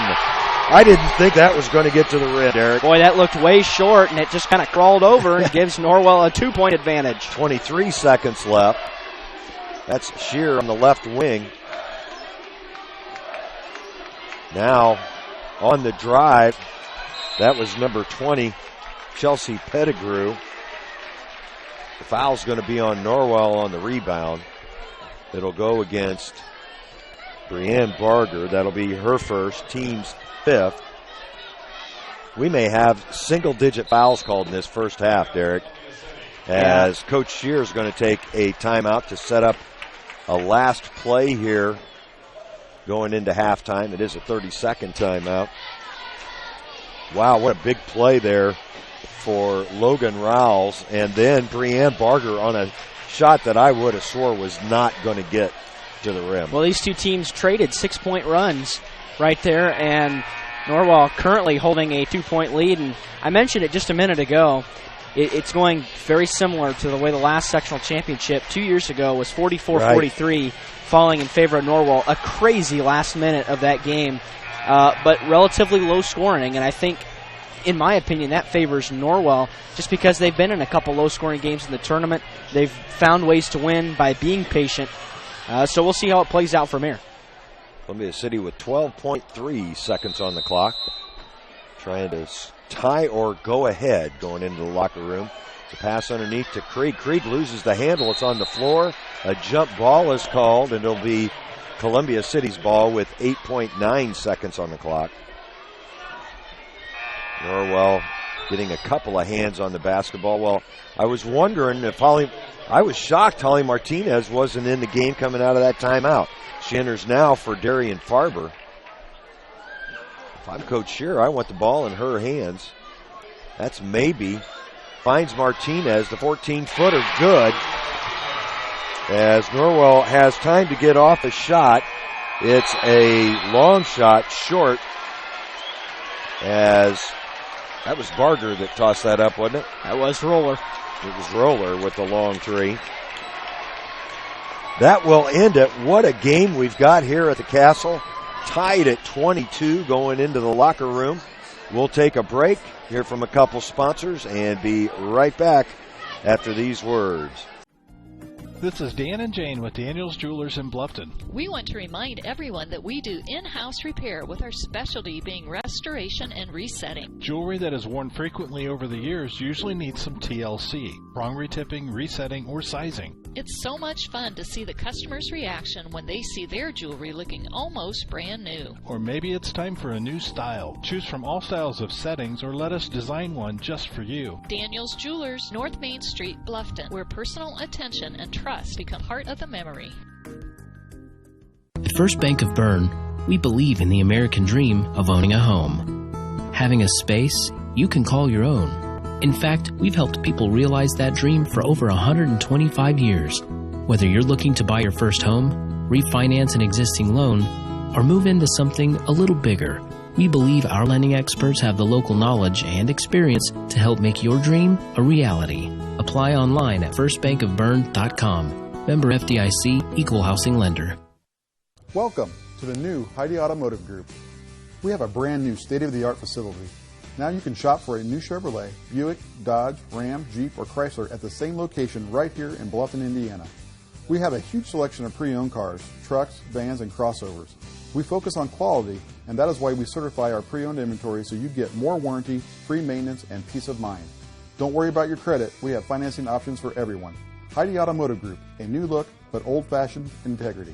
I didn't think that was going to get to the rim, Derek. Boy, that looked way short, and it just kind of crawled over and gives Norwell a 2-point advantage. 23 seconds left. That's Shear on the left wing. Now on the drive, That was number 20, Chelsea Pettigrew. The foul's going to be on Norwell on the rebound. It'll go against Brianne Barger. That'll be her first, team's 5th. We may have single-digit fouls called in this first half, Derek, as Coach Shear is going to take a timeout to set up a last play here going into halftime. It is a 30-second timeout. Wow, what a big play there for Logan Rowles. And then Brianne Barger on a shot that I would have swore was not going to get to the rim. Well, these two teams traded 6-point runs right there, and Norwell currently holding a 2-point lead. And I mentioned it just a minute ago. It's going very similar to the way the last sectional championship 2 years ago was 44-43, falling in favor of Norwell. A crazy last minute of that game, but relatively low scoring. And I think, in my opinion, that favors Norwell just because they've been in a couple low-scoring games in the tournament. They've found ways to win by being patient. So we'll see how it plays out from here. Columbia City with 12.3 seconds on the clock, trying to tie or go ahead going into the locker room. The pass underneath to Krieg. Krieg loses the handle. It's on the floor. A jump ball is called, and it'll be Columbia City's ball with 8.9 seconds on the clock. Norwell getting a couple of hands on the basketball. Well, I was wondering if I was shocked Holly Martinez wasn't in the game coming out of that timeout. She enters now for Darian Farber. If I'm Coach Shear, I want the ball in her hands. That's maybe. Finds Martinez, the 14-footer, good. As Norwell has time to get off a shot. It's a long shot, short. As that was Barger that tossed that up, wasn't it? That was Roller. It was Roller with the long three. That will end it. What a game we've got here at the Castle. Tied at 22 going into the locker room. We'll take a break, hear from a couple sponsors, and be right back after these words. This is Dan and Jane with Daniels Jewelers in Bluffton. We want to remind everyone that we do in-house repair with our specialty being restoration and resetting. Jewelry that is worn frequently over the years usually needs some TLC, prong retipping, resetting, or sizing. It's so much fun to see the customer's reaction when they see their jewelry looking almost brand new. Or maybe it's time for a new style. Choose from all styles of settings or let us design one just for you. Daniels Jewelers, North Main Street, Bluffton, where personal attention and trust become part of the memory. At First Bank of Bern, we believe in the American dream of owning a home. Having a space you can call your own. In fact, we've helped people realize that dream for over 125 years. Whether you're looking to buy your first home, refinance an existing loan, or move into something a little bigger, we believe our lending experts have the local knowledge and experience to help make your dream a reality. Apply online at firstbankofbern.com. Member FDIC, Equal Housing Lender. Welcome to the new Heidi Automotive Group. We have a brand new state-of-the-art facility. Now you can shop for a new Chevrolet, Buick, Dodge, Ram, Jeep, or Chrysler at the same location right here in Bluffton, Indiana. We have a huge selection of pre-owned cars, trucks, vans, and crossovers. We focus on quality, and that is why we certify our pre-owned inventory so you get more warranty, free maintenance, and peace of mind. Don't worry about your credit. We have financing options for everyone. Heidi Automotive Group, a new look, but old-fashioned integrity.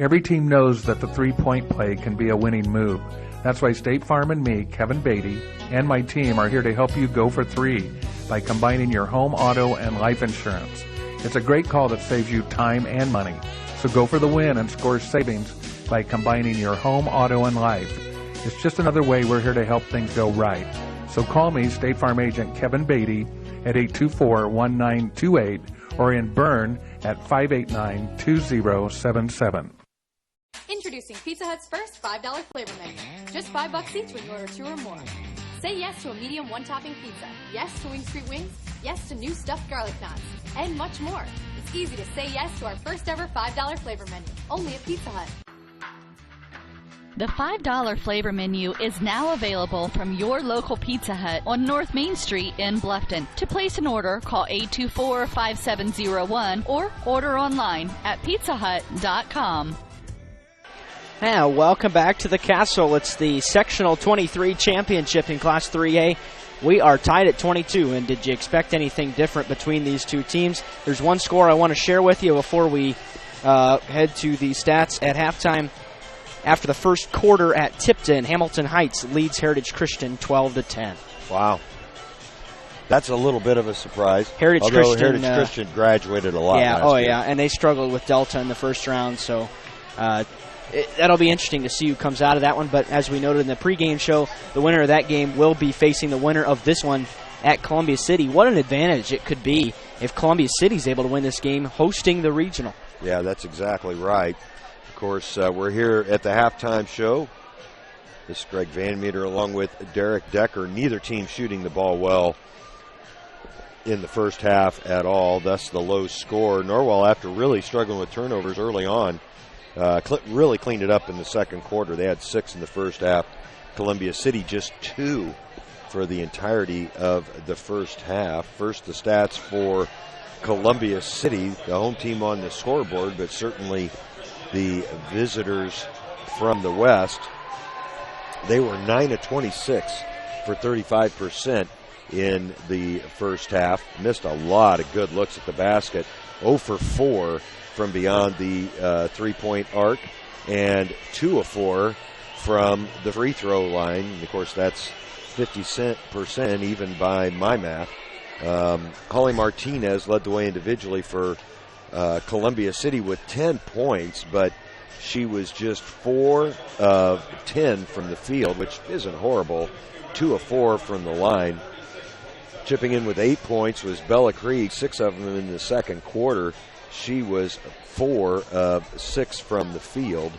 Every team knows that the three-point play can be a winning move. That's why State Farm and me, Kevin Beatty, and my team are here to help you go for three by combining your home, auto, and life insurance. It's a great call that saves you time and money. So go for the win and score savings by combining your home, auto, and life. It's just another way we're here to help things go right. So call me, State Farm Agent Kevin Beatty, at 824-1928 or in Bern at 589-2077. Introducing Pizza Hut's first $5 flavor menu. Just $5 each when you order 2 or more. Say yes to a medium one-topping pizza. Yes to Wing Street Wings. Yes to new stuffed garlic knots. And much more. It's easy to say yes to our first ever $5 flavor menu. Only at Pizza Hut. The $5 flavor menu is now available from your local Pizza Hut on North Main Street in Bluffton. To place an order, call 824-5701 or order online at pizzahut.com. Now, welcome back to the Castle. It's the Sectional 23 Championship in Class 3A. We are tied at 22, and did you expect anything different between these two teams? There's one score I want to share with you before we head to the stats at halftime. After the first quarter at Tipton, Hamilton Heights leads Heritage Christian 12-10. Wow. That's a little bit of a surprise. Heritage Christian graduated a lot last year. Yeah, and they struggled with Delta in the first round, so that'll be interesting to see who comes out of that one. But as we noted in the pregame show, the winner of that game will be facing the winner of this one at Columbia City. What an advantage it could be if Columbia City's able to win this game hosting the regional. Yeah, that's exactly right. Of course, we're here at the halftime show. This is Greg Van Meter along with Derek Decker. Neither team shooting the ball well in the first half at all, thus the low score. Norwell, after really struggling with turnovers early on, really cleaned it up in the second quarter. They had 6 in the first half. Columbia City just 2 for the entirety of the first half. First, the stats for Columbia City, the home team on the scoreboard, but certainly the visitors from the West. They were 9 of 26 for 35% in the first half. Missed a lot of good looks at the basket. 0 for 4 from beyond the three-point arc, and 2 of 4 from the free throw line. And of course, that's 50% even by my math. Holly Martinez led the way individually for Columbia City with 10 points, but she was just 4 of 10 from the field, which isn't horrible. 2 of 4 from the line. Chipping in with 8 points was Bella Krieg, 6 of them in the second quarter. She was 4 of 6 from the field.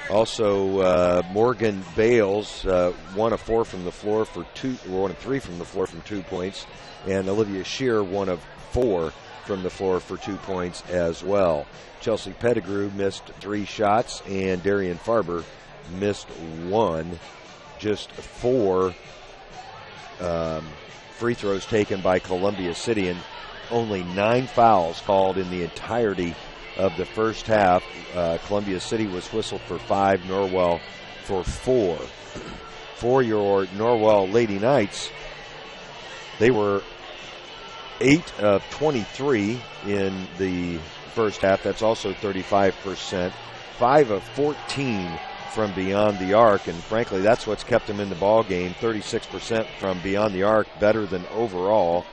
Also, Morgan Bales, 1 of 4 from the floor for 1 of 3 from the floor from 2 points, and Olivia Shear, 1 of 4 from the floor for 2 points as well. Chelsea Pettigrew missed 3 shots, and Darian Farber missed 1. Just 4 free throws taken by Columbia City, and only 9 fouls called in the entirety of the first half. Columbia City was whistled for 5, Norwell for 4. For your Norwell Lady Knights, they were 8 of 23 in the first half. That's also 35%. 5 of 14 from beyond the arc, and frankly, that's what's kept them in the ball game. 36% from beyond the arc, better than overall.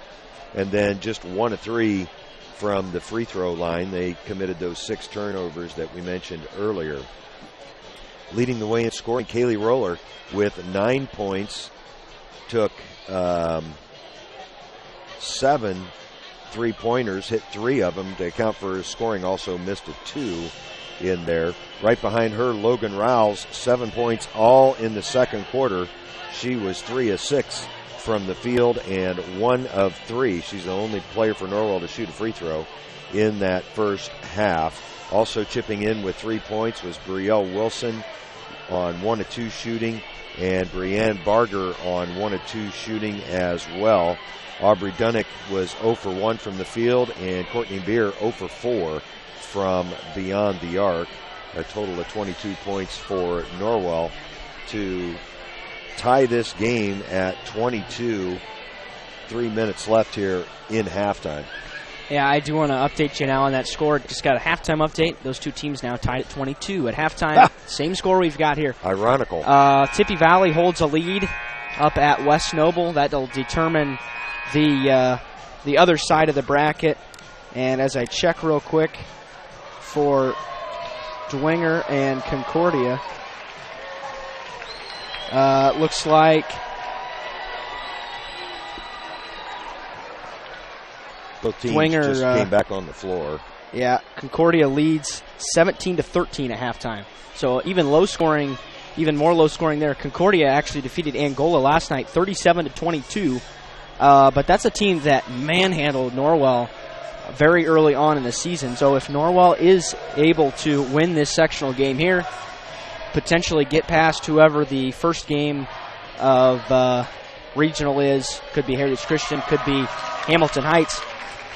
And then just 1 of 3 from the free throw line. They committed those 6 turnovers that we mentioned earlier. Leading the way in scoring, Kaylee Roller with 9 points, took 7 3-pointers, hit 3 of them to account for his scoring, also missed a 2 in there. Right behind her, Logan Rouse, 7 points all in the second quarter. She was 3 of 6 from the field and 1 of 3. She's the only player for Norwell to shoot a free throw in that first half. Also chipping in with 3 points was Brielle Wilson on 1 of 2 shooting, and Brianne Barger on 1 of 2 shooting as well. Aubrey Dunnick was 0 for 1 from the field, and Courtney Beer 0 for 4 from beyond the arc. A total of 22 points for Norwell to tie this game at 22. 3 minutes left here in halftime. Yeah, I do want to update you now on that score. Just got a halftime update. Those two teams now tied at 22 at halftime. Same score we've got here. Ironical. Tippy Valley holds a lead up at West Noble. That'll determine the other side of the bracket. And as I check real quick for Dwenger and Concordia, looks like both teams Dwenger just came back on the floor. Yeah, Concordia leads 17-13 at halftime. So even low scoring, even more low scoring there. Concordia actually defeated Angola last night, 37-22. But that's a team that manhandled Norwell very early on in the season. So if Norwell is able to win this sectional game here, potentially get past whoever the first game of regional is, could be Heritage Christian, could be Hamilton Heights,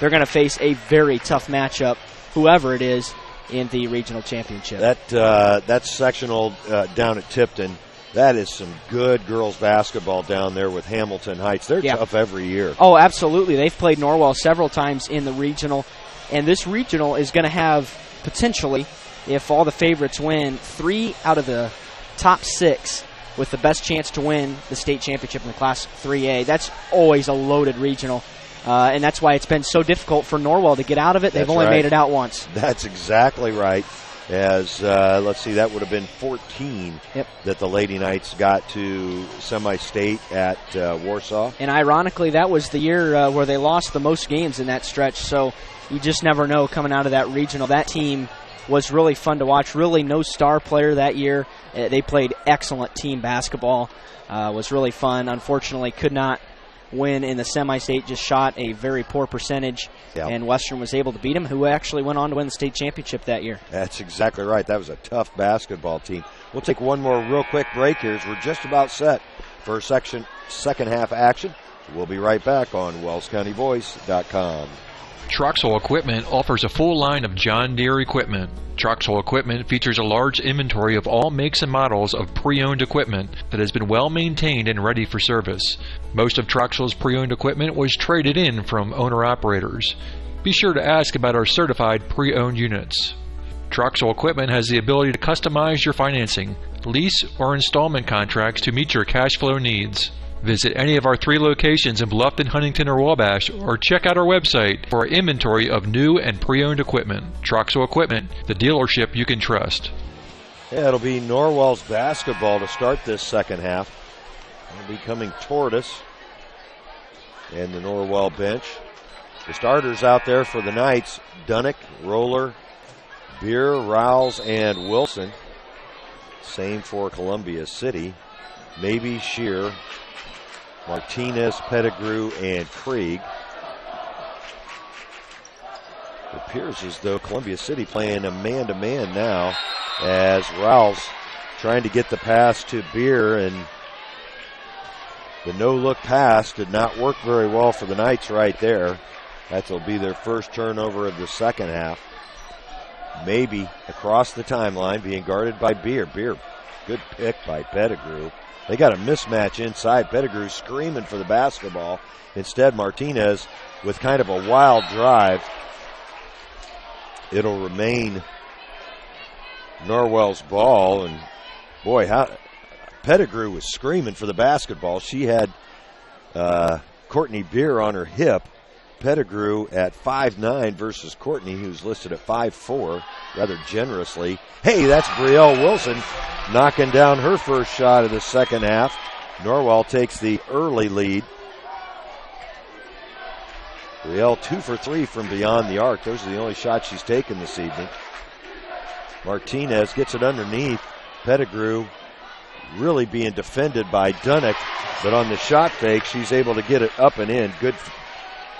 they're going to face a very tough matchup, whoever it is, in the regional championship. That's sectional down at Tipton. That is some good girls basketball down there with Hamilton Heights. They're tough every year. Oh, absolutely. They've played Norwell several times in the regional, and this regional is going to have potentially, if all the favorites win, 3 out of the top 6 with the best chance to win the state championship in the Class 3A. That's always a loaded regional, and that's why it's been so difficult for Norwell to get out of it. They've only made it out once. That's exactly right. As, let's see, that would have been 14 that the Lady Knights got to semi-state at Warsaw. And ironically, that was the year where they lost the most games in that stretch, so you just never know coming out of that regional. That team was really fun to watch. Really no star player that year. They played excellent team basketball. Was really fun. Unfortunately, could not win in the semi-state, just shot a very poor percentage, and Western was able to beat them, who actually went on to win the state championship that year. That's exactly right. That was a tough basketball team. We'll take one more real quick break here as we're just about set for second half action. We'll be right back on WellsCountyVoice.com. Troxel Equipment offers a full line of John Deere equipment. Troxel Equipment features a large inventory of all makes and models of pre-owned equipment that has been well maintained and ready for service. Most of Troxel's pre-owned equipment was traded in from owner-operators. Be sure to ask about our certified pre-owned units. Troxel Equipment has the ability to customize your financing, lease, or installment contracts to meet your cash flow needs. Visit any of our 3 locations in Bluffton, Huntington, or Wabash, or check out our website for our inventory of new and pre-owned equipment. Troxel Equipment, the dealership you can trust. Yeah, it'll be Norwell's basketball to start this second half. It'll be coming toward us. And the Norwell bench. The starters out there for the Knights, Dunnick, Roller, Beer, Rouse, and Wilson. Same for Columbia City. Maybe Shear, Martinez, Pettigrew, and Krieg. It appears as though Columbia City playing a man-to-man now as Rouse trying to get the pass to Beer, and the no-look pass did not work very well for the Knights right there. That'll be their first turnover of the second half. Maybe across the timeline being guarded by Beer. Beer, good pick by Pettigrew. They got a mismatch inside. Pettigrew screaming for the basketball. Instead, Martinez with kind of a wild drive. It'll remain Norwell's ball. And boy, Pettigrew was screaming for the basketball. She had Courtney Beer on her hip. Pettigrew at 5'9" versus Courtney, who's listed at 5'4", rather generously. Hey, that's Brielle Wilson knocking down her first shot of the second half. Norwell takes the early lead. Brielle 2 for 3 from beyond the arc. Those are the only shots she's taken this evening. Martinez gets it underneath. Pettigrew really being defended by Dunnick, but on the shot fake, she's able to get it up and in. Good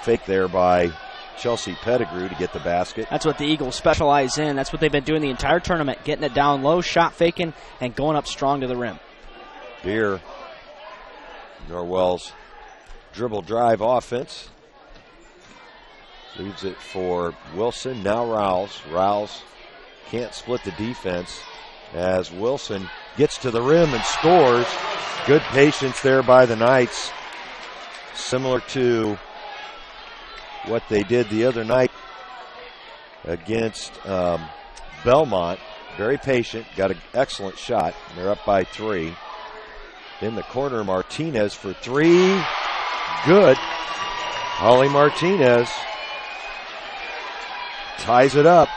fake there by Chelsea Pettigrew to get the basket. That's what the Eagles specialize in. That's what they've been doing the entire tournament, getting it down low, shot faking, and going up strong to the rim. Beer, Norwell's dribble drive offense. Leaves it for Wilson. Now Rouse. Rouse can't split the defense as Wilson gets to the rim and scores. Good patience there by the Knights. Similar to what they did the other night against Belmont. Very patient, got an excellent shot. They're up by 3. In the corner, Martinez for 3. Good. Holly Martinez ties it up.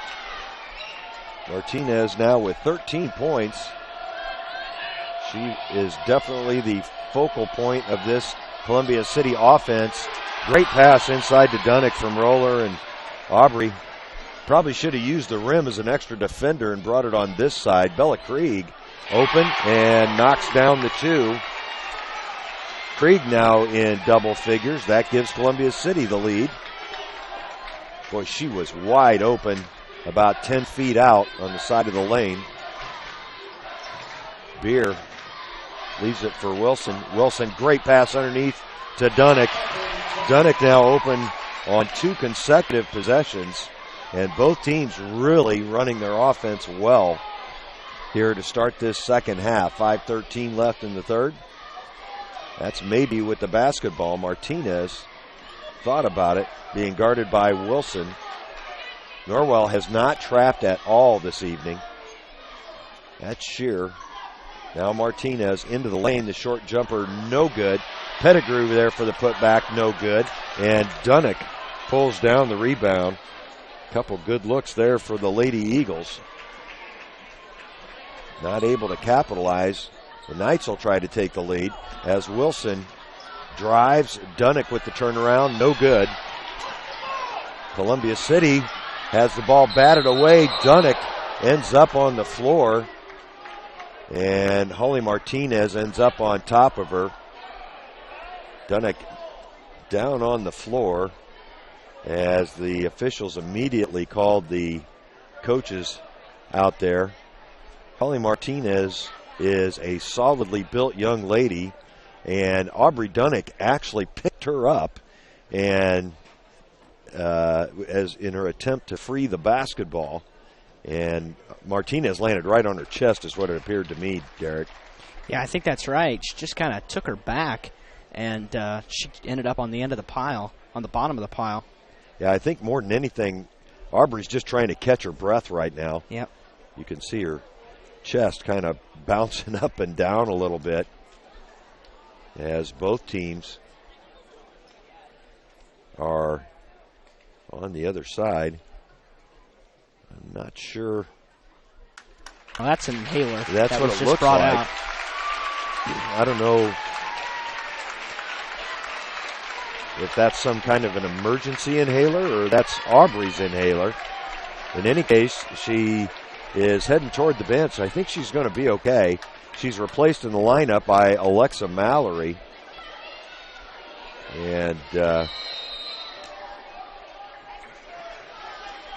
Martinez now with 13 points. She is definitely the focal point of this Columbia City offense. Great pass inside to Dunnick from Roller, and Aubrey probably should have used the rim as an extra defender and brought it on this side. Bella Krieg open and knocks down the 2. Krieg now in double figures. That gives Columbia City the lead. Boy, she was wide open about 10 feet out on the side of the lane. Beer leaves it for Wilson. Wilson, great pass underneath to Dunnick. Dunnick now open on 2 consecutive possessions. And both teams really running their offense well here to start this second half. 5:13 left in the third. That's maybe with the basketball. Martinez thought about it, being guarded by Wilson. Norwell has not trapped at all this evening. That's Shear. Now Martinez into the lane. The short jumper, no good. Pettigrew there for the putback, no good. And Dunnick pulls down the rebound. Couple good looks there for the Lady Eagles. Not able to capitalize. The Knights will try to take the lead as Wilson drives. Dunnick with the turnaround, no good. Columbia City has the ball batted away. Dunnick ends up on the floor. And Holly Martinez ends up on top of her. Dunnick down on the floor as the officials immediately called the coaches out there. Holly Martinez is a solidly built young lady, and Aubrey Dunnick actually picked her up and as in her attempt to free the basketball. And Martinez landed right on her chest is what it appeared to me, Derek. Yeah, I think that's right. She just kind of took her back, and she ended up on the end of the pile, on the bottom of the pile. Yeah, I think more than anything, Aubrey's just trying to catch her breath right now. Yep. You can see her chest kind of bouncing up and down a little bit as both teams are on the other side. I'm not sure. Well, that's an inhaler. That's that what was it just looks brought like. Out. I don't know if that's some kind of an emergency inhaler or that's Aubrey's inhaler. In any case, she is heading toward the bench. I think she's going to be okay. She's replaced in the lineup by Alexa Mallory. And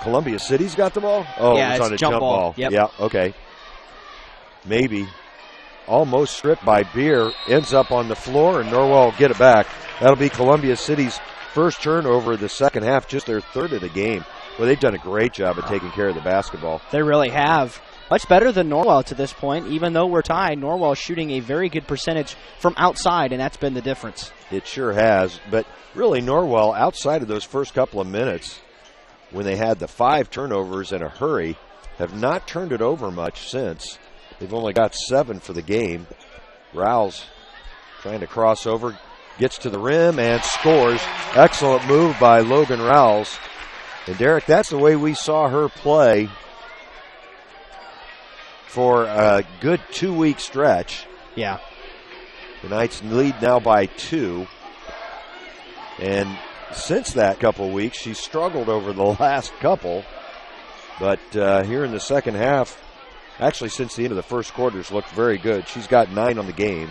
Columbia City's got the ball? Oh, yeah, it's on a jump ball. Yep. Yeah, okay. Maybe. Almost stripped by Beer. Ends up on the floor, and Norwell will get it back. That'll be Columbia City's first turnover of the second half, just their third of the game. Well, they've done a great job of taking care of the basketball. They really have. Much better than Norwell to this point. Even though we're tied, Norwell shooting a very good percentage from outside, and that's been the difference. It sure has. But really, Norwell, outside of those first couple of minutes, when they had the 5 turnovers in a hurry, have not turned it over much since. They've only got 7 for the game. Rouse trying to cross over, gets to the rim and scores. Excellent move by Logan Rouse. And Derek, that's the way we saw her play for a good 2-week stretch. Yeah. The Knights lead now by 2. And since that couple of weeks, she's struggled over the last couple. But here in the second half, actually since the end of the first quarter, has looked very good. She's got 9 on the game.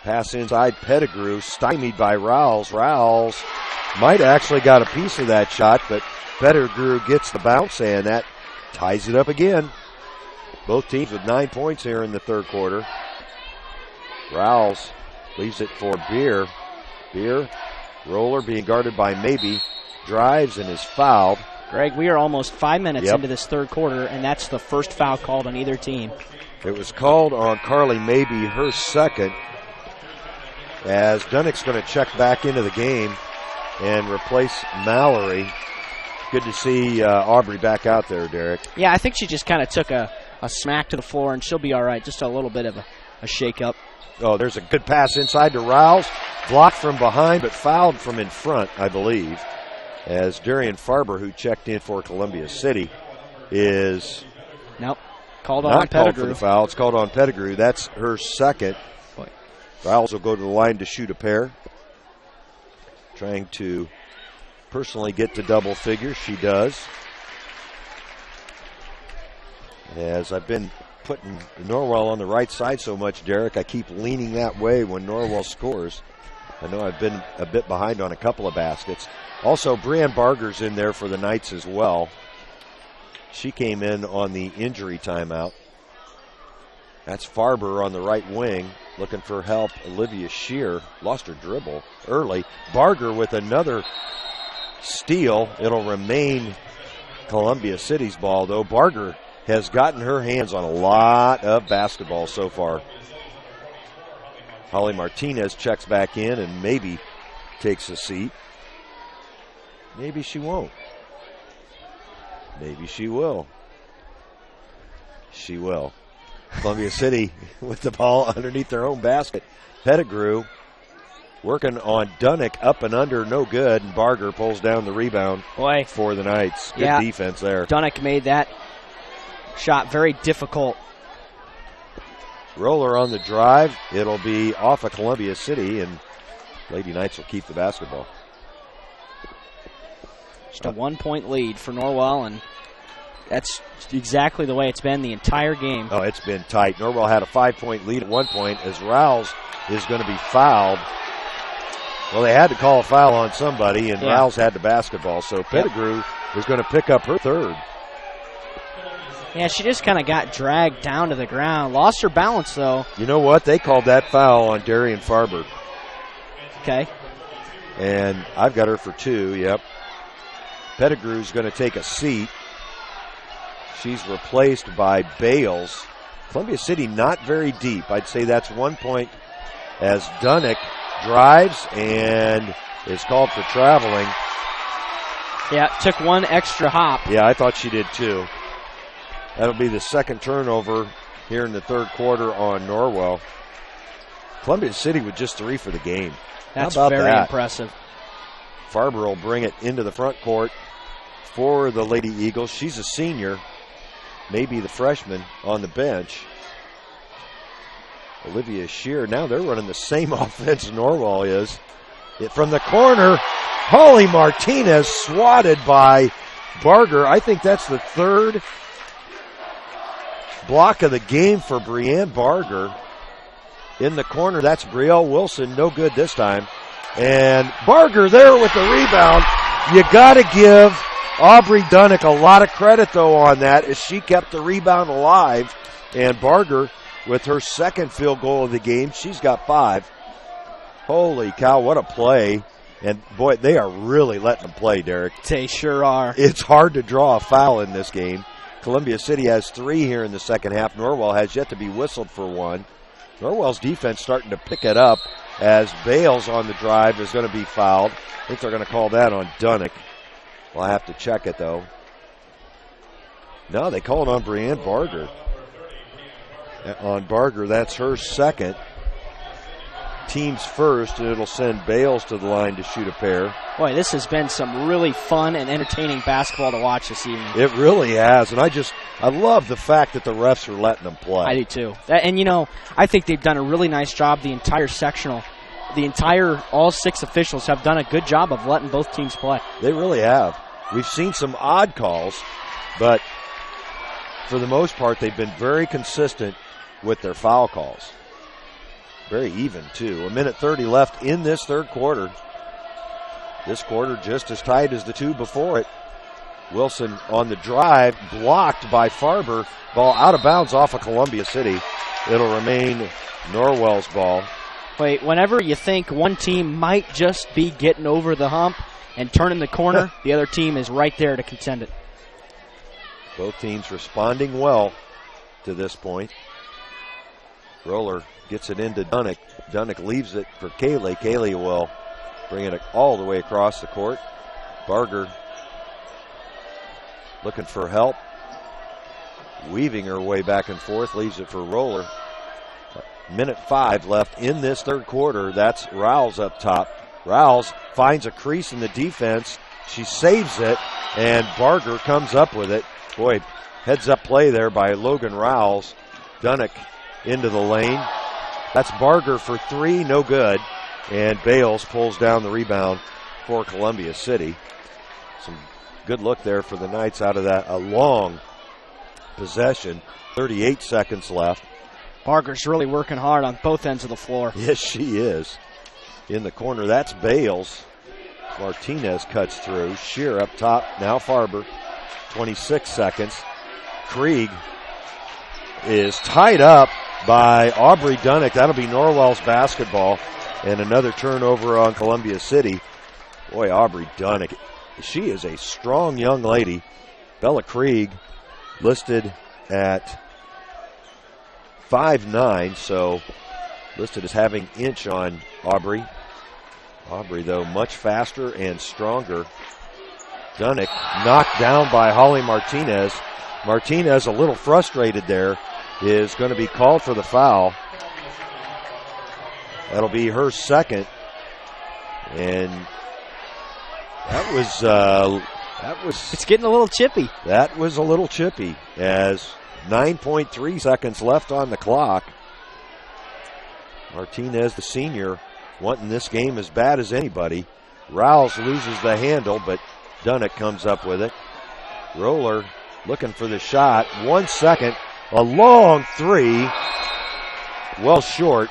Pass inside, Pettigrew, stymied by Rowles. Rowles might actually got a piece of that shot, but Pettigrew gets the bounce, and that ties it up again. Both teams with 9 points here in the third quarter. Rowles leaves it for Beer. Beer, roller being guarded by Maybe, drives and is fouled. Greg, we are almost 5 minutes into this third quarter, and that's the first foul called on either team. It was called on Carly Maybe, her second, as Dunnick's going to check back into the game and replace Mallory. Good to see Aubrey back out there, Derek. Yeah, I think she just kind of took a smack to the floor, and she'll be all right. Just a little bit of a shake-up. Oh, there's a good pass inside to Rouse. Blocked from behind, but fouled from in front, I believe, as Darian Farber, who checked in for Columbia City, is called on not Pettigrew. Called for the foul. It's called on Pettigrew. That's her second. Rouse will go to the line to shoot a pair. Trying to personally get to double figures. She does. As I've been putting Norwell on the right side so much, Derek, I keep leaning that way when Norwell scores. I know I've been a bit behind on a couple of baskets. Also, Brianne Barger's in there for the Knights as well. She came in on the injury timeout. That's Farber on the right wing, looking for help. Olivia Shear lost her dribble early. Barger with another steal. It'll remain Columbia City's ball, though. Barger has gotten her hands on a lot of basketball so far. Holly Martinez checks back in and maybe takes a seat. Maybe she won't. Maybe she will. She will. Columbia City with the ball underneath their own basket. Pettigrew working on Dunnick, up and under, no good, and Barger pulls down the rebound for the Knights. Good defense there. Dunnick made that shot very difficult. Roller on the drive. It'll be off of Columbia City, and Lady Knights will keep the basketball. Just a 1-point lead for Norwell, and that's exactly the way it's been the entire game. Oh, it's been tight. Norwell had a 5-point lead at one point as Rouse is going to be fouled. Well, they had to call a foul on somebody, and Rouse had the basketball, so Pettigrew is going to pick up her third. Yeah, she just kind of got dragged down to the ground. Lost her balance, though. You know what? They called that foul on Darian Farber. Okay. And I've got her for 2, yep. Pettigrew's going to take a seat. She's replaced by Bales. Columbia City not very deep. I'd say that's 1 point as Dunnick drives and is called for traveling. Yeah, took one extra hop. Yeah, I thought she did too. That'll be the second turnover here in the third quarter on Norwell. Columbia City with just 3 for the game. That's How about very that? impressive. Farber will bring it into the front court for the Lady Eagles. She's a senior, maybe the freshman on the bench. Olivia Shear. Now they're running the same offense Norwell is. From the corner, Holly Martinez swatted by Barger. I think that's the third block of the game for Brianne Barger. In the corner, that's Brielle Wilson. No good this time. And Barger there with the rebound. You got to give Aubrey Dunnick a lot of credit, though, on that, as she kept the rebound alive. And Barger, with her second field goal of the game, she's got 5. Holy cow, what a play. And, boy, they are really letting them play, Derek. They sure are. It's hard to draw a foul in this game. Columbia City has 3 here in the second half. Norwell has yet to be whistled for 1. Norwell's defense starting to pick it up as Bales on the drive is going to be fouled. I think they're going to call that on Dunnick. We'll have to check it, though. No, they call it on Brianne Barger. On Barger, that's her second. Team's first, and it'll send Bales to the line to shoot a pair. Boy, this has been some really fun and entertaining basketball to watch this evening. It really has, and I love the fact that the refs are letting them play. I do too. I think they've done a really nice job. The entire sectional, all 6 officials have done a good job of letting both teams play. They really have. We've seen some odd calls, but for the most part, they've been very consistent with their foul calls. Very even, too. 1:30 left in this third quarter. This quarter just as tight as the 2 before it. Wilson on the drive, blocked by Farber. Ball out of bounds off of Columbia City. It'll remain Norwell's ball. Wait, whenever you think one team might just be getting over the hump and turning the corner, the other team is right there to contend it. Both teams responding well to this point. Roller gets it into Dunnick. Dunnick leaves it for Kaylee. Kaylee will bring it all the way across the court. Barger looking for help. Weaving her way back and forth. Leaves it for Roller. 1:05 left in this third quarter. That's Rouse up top. Rouse finds a crease in the defense. She saves it, and Barger comes up with it. Boy, heads-up play there by Logan Rouse. Dunnick into the lane. That's Barger for 3, no good. And Bales pulls down the rebound for Columbia City. Some good look there for the Knights out of that. A long possession. 38 seconds left. Barger's really working hard on both ends of the floor. Yes, she is. In the corner, that's Bales. Martinez cuts through. Shear up top. Now Farber. 26 seconds. Krieg is tied up by Aubrey Dunnick. That'll be Norwell's basketball. And another turnover on Columbia City. Boy, Aubrey Dunnick she is a strong young lady. Bella Krieg listed at 5'9", so listed as having inch on Aubrey. Aubrey, though, much faster and stronger. Dunnick knocked down by Holly Martinez. Martinez, a little frustrated there, is going to be called for the foul. That'll be her second. And that was it's getting a little chippy. That was a little chippy as 9.3 seconds left on the clock. Martinez, the senior, wanting this game as bad as anybody. Rouse loses the handle, but Dunnick comes up with it. Roller looking for the shot. 1 second. A long three. Well short.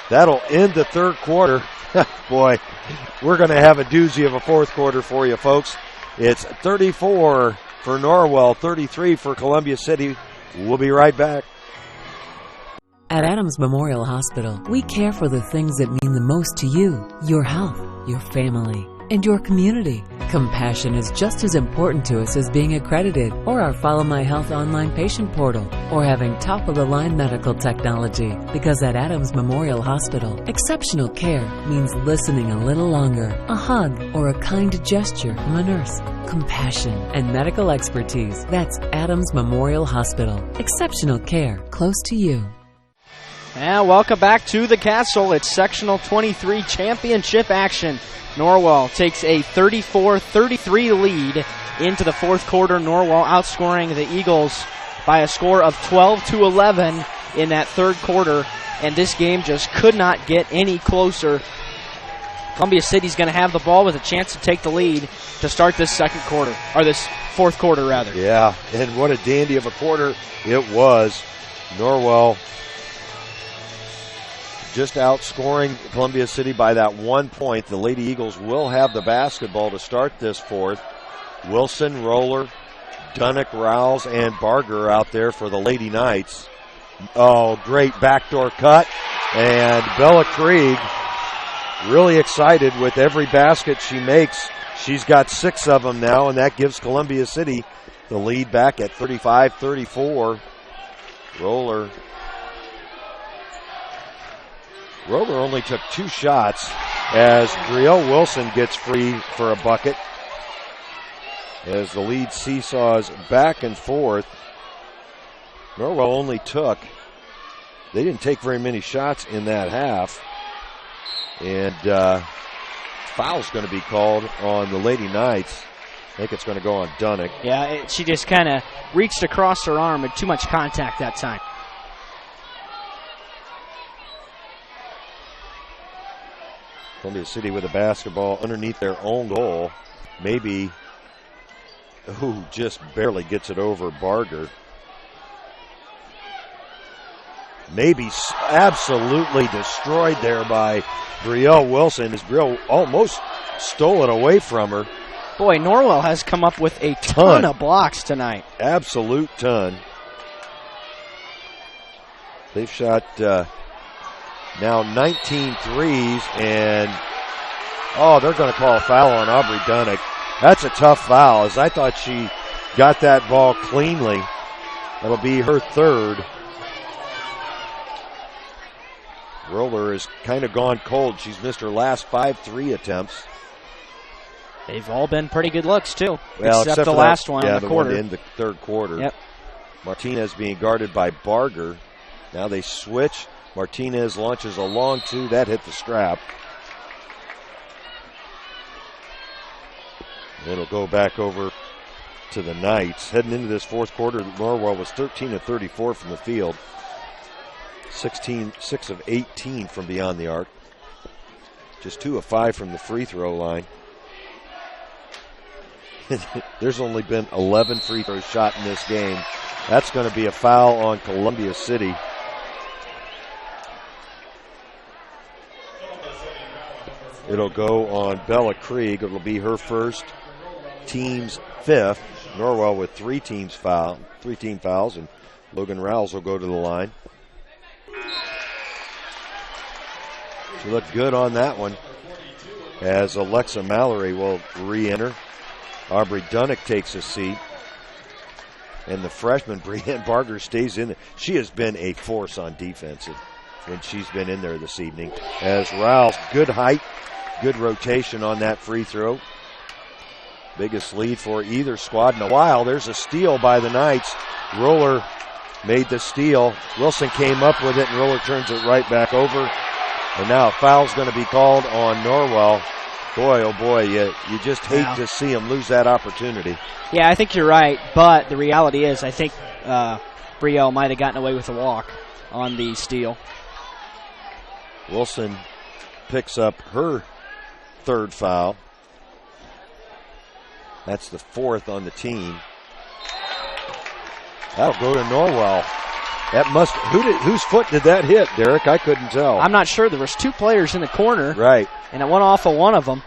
That'll end the third quarter. Boy, we're going to have a doozy of a fourth quarter for you, folks. It's 34 for Norwell, 33 for Columbia City. We'll be right back. At Adams Memorial Hospital, we care for the things that mean the most to you, your health, your family, and your community. Compassion is just as important to us as being accredited, or our Follow My Health online patient portal, or having top-of-the-line medical technology. Because at Adams Memorial Hospital, exceptional care means listening a little longer, a hug, or a kind gesture from a nurse. Compassion and medical expertise. That's Adams Memorial Hospital. Exceptional care close to you. And welcome back to the Castle. It's Sectional 23 championship action. Norwell takes a 34-33 lead into the fourth quarter. Norwell outscoring the Eagles by a score of 12-11 in that third quarter, and this game just could not get any closer. Columbia City's going to have the ball with a chance to take the lead to start this second quarter, or this fourth quarter, rather. Yeah, and what a dandy of a quarter it was. Norwell just outscoring Columbia City by that 1 point. The Lady Eagles will have the basketball to start this fourth. Wilson, Roller, Dunnick, Rouse, and Barger out there for the Lady Knights. Oh, great backdoor cut. And Bella Krieg really excited with every basket she makes. She's got 6 of them now, and that gives Columbia City the lead back at 35-34. Roller only took 2 shots as Brielle Wilson gets free for a bucket. As the lead seesaws back and forth. Norwell they didn't take very many shots in that half. And foul's going to be called on the Lady Knights. I think it's going to go on Dunnick. Yeah, she just kind of reached across her arm and too much contact that time. Columbia City with a basketball underneath their own goal. Maybe, just barely gets it over Barger. Maybe absolutely destroyed there by Brielle Wilson, as Brielle almost stole it away from her. Boy, Norwell has come up with a ton of blocks tonight. Absolute ton. They've shot now 19 threes, and they're going to call a foul on Aubrey Dunnick. That's a tough foul, as I thought she got that ball cleanly. That'll be her third. Roller has kind of gone cold. She's missed her last 5 3 attempts. They've all been pretty good looks, too, well, except the last one in the quarter. One in the third quarter. Yep. Martinez being guarded by Barger. Now they switch. Martinez launches a long 2. That hit the strap. It'll go back over to the Knights. Heading into this fourth quarter, Norwell was 13 of 34 from the field. 6 of 18 from beyond the arc. Just 2 of 5 from the free throw line. There's only been 11 free throws shot in this game. That's going to be a foul on Columbia City. It'll go on Bella Krieg. It'll be her first, team's 5th. Norwell with 3 team fouls, and Logan Rouse will go to the line. She looked good on that one, as Alexa Mallory will re-enter. Aubrey Dunnick takes a seat. And the freshman, Brienne Barger, stays in there. She has been a force on defense when she's been in there this evening. As Rouse, good height, good rotation on that free throw. Biggest lead for either squad in a while. There's a steal by the Knights. Roller made the steal. Wilson came up with it, and Roller turns it right back over. And now a foul's going to be called on Norwell. Boy, oh boy, you just hate to see him lose that opportunity. Yeah, I think you're right, but the reality is I think Brielle might have gotten away with a walk on the steal. Wilson picks up her third foul. That's the fourth on the team. That'll go to Norwell. That must whose foot did that hit, Derek? I couldn't tell. I'm not sure. There was two players in the corner. Right. And it went off of one of them.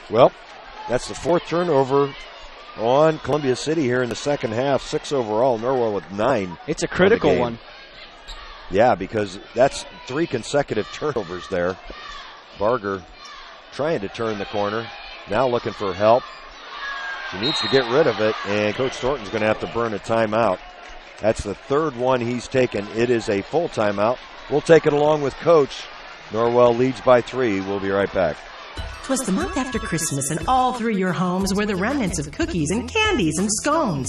Well, that's the fourth turnover on Columbia City here in the second half. 6 overall. Norwell with 9. It's a critical one. Yeah, because that's 3 consecutive turnovers there. Barger trying to turn the corner. Now looking for help. She needs to get rid of it, and Coach Thornton's going to have to burn a timeout. That's the third one he's taken. It is a full timeout. We'll take it along with Coach. Norwell leads by 3. We'll be right back. 'Twas the month after Christmas, and all through your homes were the remnants of cookies and candies and scones.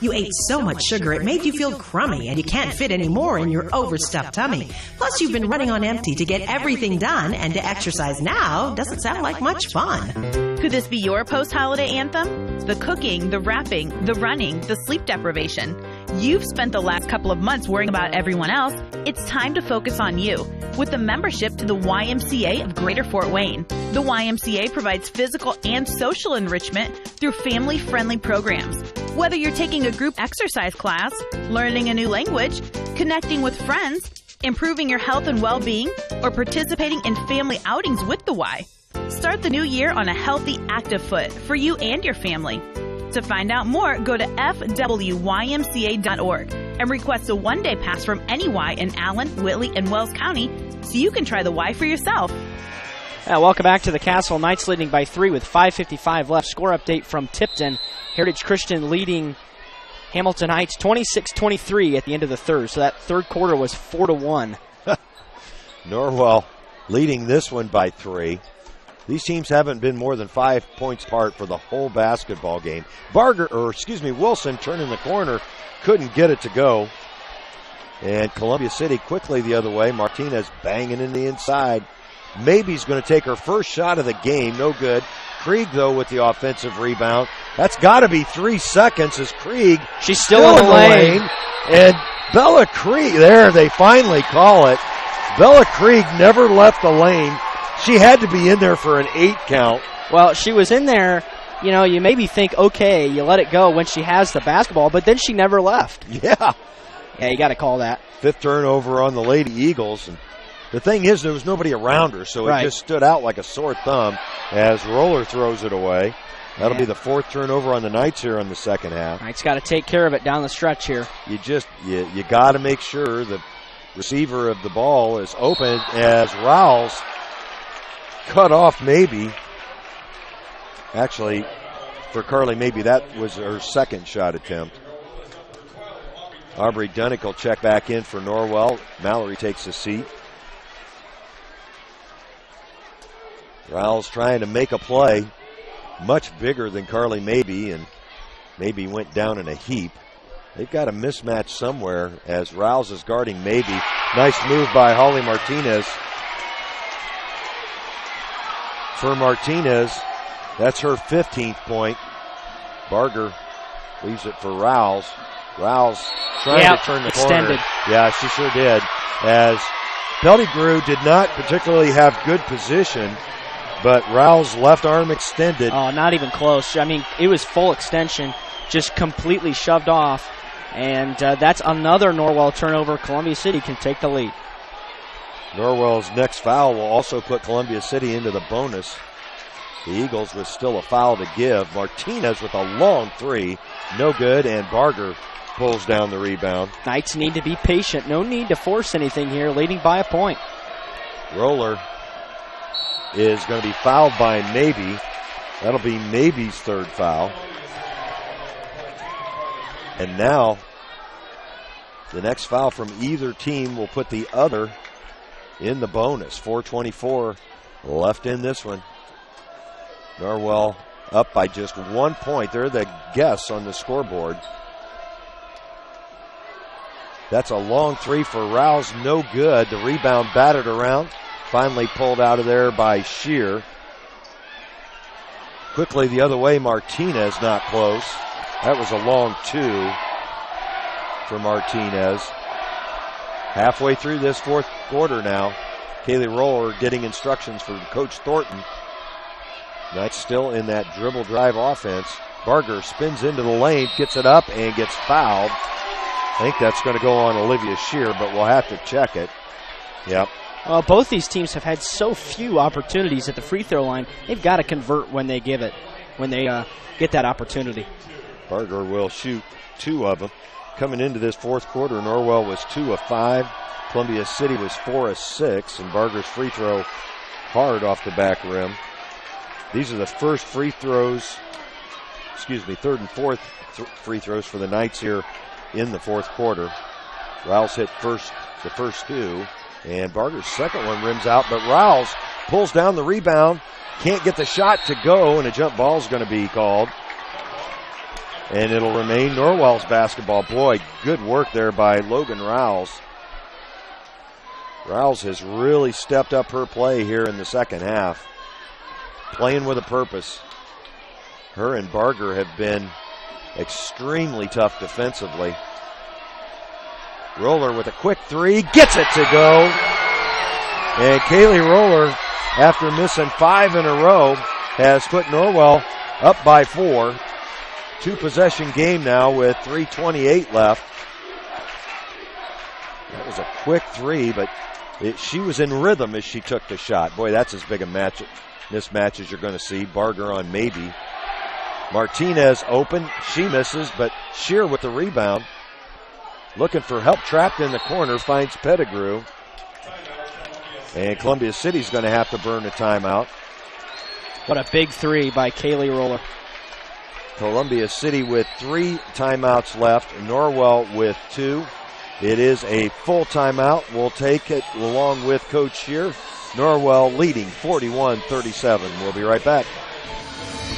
You ate so much sugar it made you feel crummy, and you can't fit any more in your overstuffed tummy. Plus, you've been running on empty to get everything done, and to exercise now doesn't sound like much fun. Could this be your post-holiday anthem? The cooking, the wrapping, the running, the sleep deprivation. You've spent the last couple of months worrying about everyone else. It's time to focus on you with a membership to the YMCA of Greater Fort Wayne. The YMCA provides physical and social enrichment through family-friendly programs. Whether you're taking a group exercise class, learning a new language, connecting with friends, improving your health and well-being, or participating in family outings with the Y. Start the new year on a healthy, active foot for you and your family. To find out more, go to fwymca.org and request a one-day pass from any Y in Allen, Whitley, and Wells County so you can try the Y for yourself. Welcome back to the Castle. Knights leading by 3 with 5:55 left. Score update from Tipton. Heritage Christian leading Hamilton Heights 26-23 at the end of the third. So that third quarter was 4-1. Norwell leading this one by 3. These teams haven't been more than 5 points apart for the whole basketball game. Wilson turning the corner, couldn't get it to go. And Columbia City quickly the other way. Martinez banging in the inside. Maybe's going to take her first shot of the game. No good. Krieg, though, with the offensive rebound. That's got to be 3 seconds as Krieg. She's still in the lane. And Bella Krieg, there, they finally call it. Bella Krieg never left the lane. She had to be in there for an 8 count. Well, she was in there. You know, you maybe think, okay, you let it go when she has the basketball, but then she never left. Yeah. Yeah, you got to call that. 5th turnover on the Lady Eagles. And the thing is, there was nobody around her, so it just stood out like a sore thumb as Roller throws it away. That'll be the 4th turnover on the Knights here in the second half. Knights got to take care of it down the stretch here. You got to make sure the receiver of the ball is open as Rouse cut off Maybe. Actually, for Carly Maybe, that was her second shot attempt. Aubrey Dunnick will check back in for Norwell. Mallory takes a seat. Rouse trying to make a play much bigger than Carly Maybe, and Maybe went down in a heap. They've got a mismatch somewhere as Rouse is guarding Maybe. Nice move by Holly Martinez. For Martinez, that's her 15th point. Barger leaves it for Rouse. Rouse trying to turn the corner. Yeah, she sure did. As Pettigrew did not particularly have good position, but Rouse left arm extended. Oh, not even close. I mean, it was full extension, just completely shoved off. And that's another Norwell turnover. Columbia City can take the lead. Norwell's next foul will also put Columbia City into the bonus. The Eagles with still a foul to give. Martinez with a long 3. No good, and Barger pulls down the rebound. Knights need to be patient. No need to force anything here, leading by a point. Roller is going to be fouled by Maybe. That'll be Maybe's third foul. And now the next foul from either team will put the other in the bonus. 4:24 left in this one. Norwell up by just 1 point. They're the guests on the scoreboard. That's a long three for Rouse. No good. The rebound batted around. Finally pulled out of there by Shear. Quickly the other way, Martinez not close. That was a long two for Martinez. Halfway through this fourth quarter now. Kaylee Roller getting instructions from Coach Thornton. Knights still in that dribble drive offense. Barger spins into the lane, gets it up, and gets fouled. I think that's going to go on Olivia Shear, but we'll have to check it. Yep. Well, both these teams have had so few opportunities at the free throw line. They've got to convert when they give it, when they get that opportunity. Barger will shoot 2 of them. Coming into this fourth quarter, Norwell was 2 of 5. Columbia City was 4 of 6, and Barger's free throw hard off the back rim. These are the first free throws, third and fourth free throws for the Knights here in the fourth quarter. Rouse hit the first 2, and Barger's second one rims out, but Rouse pulls down the rebound, can't get the shot to go, and a jump ball is going to be called. And it'll remain Norwell's basketball. Boy, good work there by Logan Rouse. Rouse has really stepped up her play here in the second half. Playing with a purpose. Her and Barger have been extremely tough defensively. Roller with a quick three, gets it to go. And Kaylee Roller, after missing 5 in a row, has put Norwell up by 4. 2-possession game now with 3:28 left. That was a quick three, but she was in rhythm as she took the shot. Boy, that's as big a mismatch as you're going to see. Barger on Maybe. Martinez open. She misses, but Shear with the rebound. Looking for help, trapped in the corner, finds Pettigrew. And Columbia City's going to have to burn a timeout. What a big three by Kaylee Roller. Columbia City with 3 timeouts left. Norwell with 2. It is a full timeout. We'll take it along with Coach Shear. Norwell leading 41-37. We'll be right back.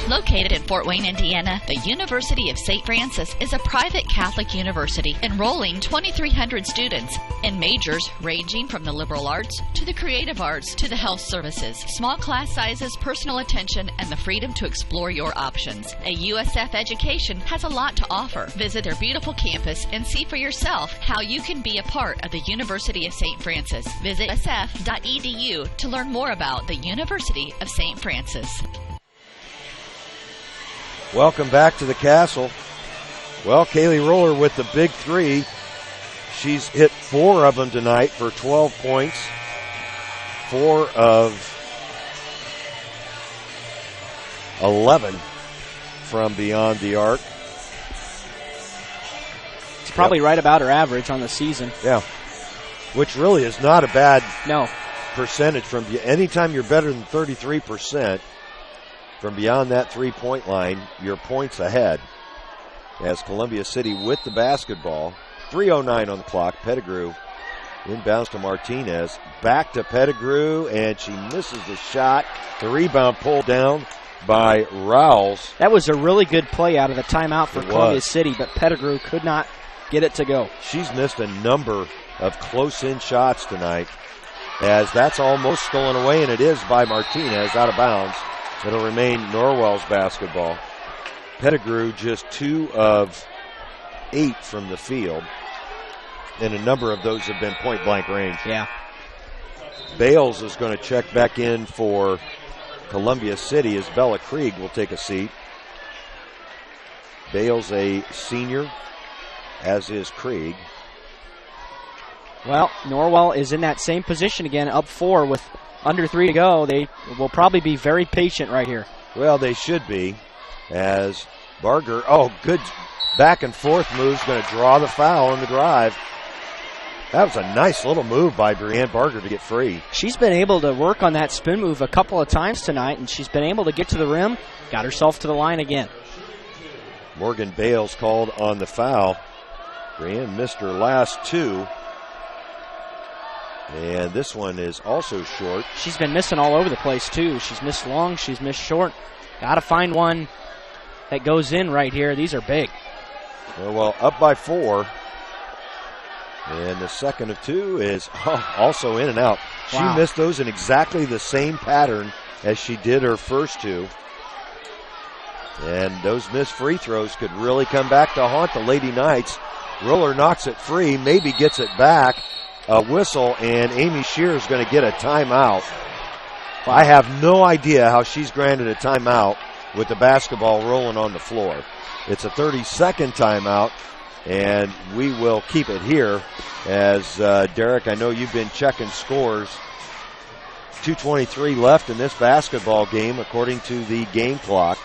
Located in Fort Wayne, Indiana, the University of St. Francis is a private Catholic university enrolling 2,300 students in majors ranging from the liberal arts to the creative arts to the health services. Small class sizes, personal attention, and the freedom to explore your options. A USF education has a lot to offer. Visit their beautiful campus and see for yourself how you can be a part of the University of St. Francis. Visit sf.edu to learn more about the University of St. Francis. Welcome back to the Castle. Well, Kaylee Roller with the big three. She's hit 4 of them tonight for 12 points. 4 of 11 from beyond the arc. It's probably right about her average on the season. Yeah, which really is not a bad percentage. From anytime you're better than 33%. From beyond that three-point line, your points ahead. As Columbia City with the basketball. 3:09 on the clock. Pettigrew inbounds to Martinez. Back to Pettigrew, and she misses the shot. The rebound pulled down by Rouse. That was a really good play out of the timeout for Columbia City, but Pettigrew could not get it to go. She's missed a number of close-in shots tonight, as that's almost stolen away, and it is by Martinez out of bounds. It'll remain Norwell's basketball. Pettigrew just 2 of 8 from the field, and a number of those have been point-blank range. Yeah. Bales is going to check back in for Columbia City as Bella Krieg will take a seat. Bales a senior, as is Krieg. Well, Norwell is in that same position again, up 4 with under 3 to go. They will probably be very patient right here. Well, they should be, as Barger, good back and forth moves, going to draw the foul on the drive. That was a nice little move by Brianne Barger to get free. She's been able to work on that spin move a couple of times tonight, and she's been able to get to the rim, got herself to the line again. Morgan Bales called on the foul. Brianne missed her last two. And this one is also short. She's been missing all over the place, too. She's missed long, she's missed short. Got to find one that goes in right here. These are big. Well, up by 4. And the second of 2 is also in and out. Wow. She missed those in exactly the same pattern as she did her first 2. And those missed free throws could really come back to haunt the Lady Knights. Roller knocks it free, maybe gets it back. A whistle, and Amy Shear is going to get a timeout. I have no idea how she's granted a timeout with the basketball rolling on the floor. It's a 30-second timeout, and we will keep it here as, Derek, I know you've been checking scores. 2:23 left in this basketball game according to the game clock,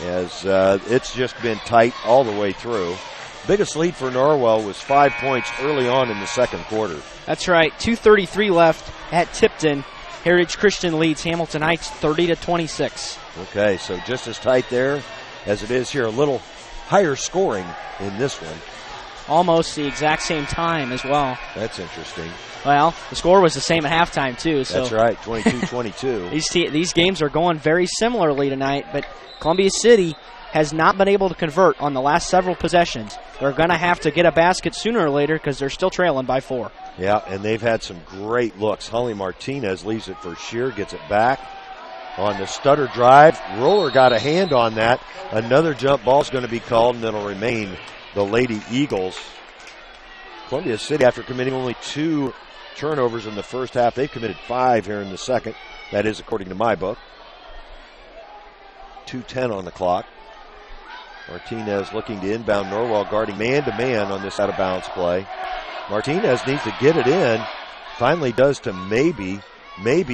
as it's just been tight all the way through. Biggest lead for Norwell was 5 points early on in the second quarter. That's right. 2:33 left at Tipton. Heritage Christian leads Hamilton Heights 30-26. Okay, so just as tight there as it is here. A little higher scoring in this one. Almost the exact same time as well. That's interesting. Well, the score was the same at halftime, too. So that's right, 22-22. These games are going very similarly tonight, but Columbia City has not been able to convert on the last several possessions. They're going to have to get a basket sooner or later because they're still trailing by 4. Yeah, and they've had some great looks. Holly Martinez leaves it for Shear, gets it back on the stutter drive. Roller got a hand on that. Another jump ball is going to be called, and it'll remain the Lady Eagles. Columbia City, after committing only 2 turnovers in the first half, they've committed 5 here in the second. That is according to my book. 2:10 on the clock. Martinez looking to inbound. Norwell guarding man-to-man on this out-of-bounds play. Martinez needs to get it in. Finally does to maybe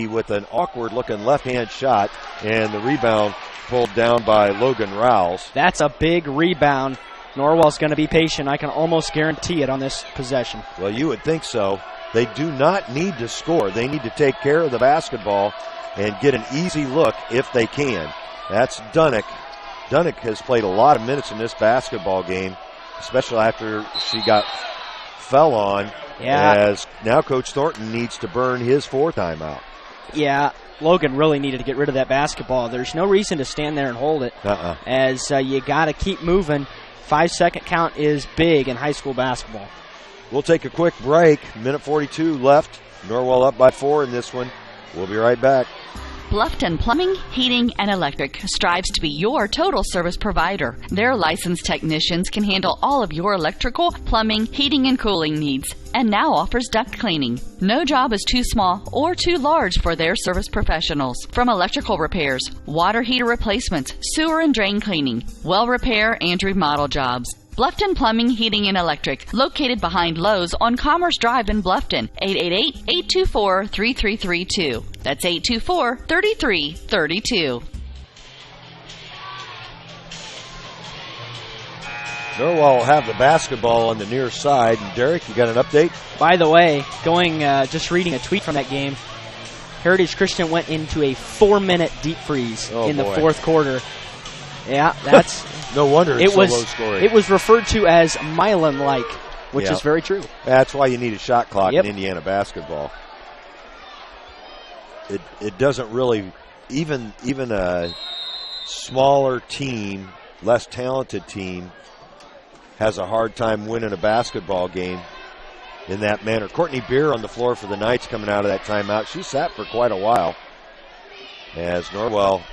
with an awkward-looking left-hand shot, and the rebound pulled down by Logan Rouse. That's a big rebound. Norwell's going to be patient. I can almost guarantee it on this possession. Well, you would think so. They do not need to score. They need to take care of the basketball and get an easy look if they can. That's Dunnick. Dunnick has played a lot of minutes in this basketball game, especially after she fell on. Yeah. As now Coach Thornton needs to burn his 4th timeout. Yeah, Logan really needed to get rid of that basketball. There's no reason to stand there and hold it. As you got to keep moving. 5-second count is big in high school basketball. We'll take a quick break. Minute 42 left. Norwell up by 4 in this one. We'll be right back. Bluffton Plumbing, Heating, and Electric strives to be your total service provider. Their licensed technicians can handle all of your electrical, plumbing, heating, and cooling needs, and now offers duct cleaning. No job is too small or too large for their service professionals. From electrical repairs, water heater replacements, sewer and drain cleaning, well repair, and remodel jobs. Bluffton Plumbing, Heating, and Electric, located behind Lowe's on Commerce Drive in Bluffton, 888-824-3332. That's 824-3332. Norwell will have the basketball on the near side. And Derek, you got an update? By the way, just reading a tweet from that game, Heritage Christian went into a 4-minute deep freeze in the fourth quarter. Yeah, that's no wonder it's so low scoring. It was referred to as Milan-like, which is very true. That's why you need a shot clock in Indiana basketball. It doesn't really, even a smaller team, less talented team, has a hard time winning a basketball game in that manner. Courtney Beer on the floor for the Knights coming out of that timeout. She sat for quite a while as Norwell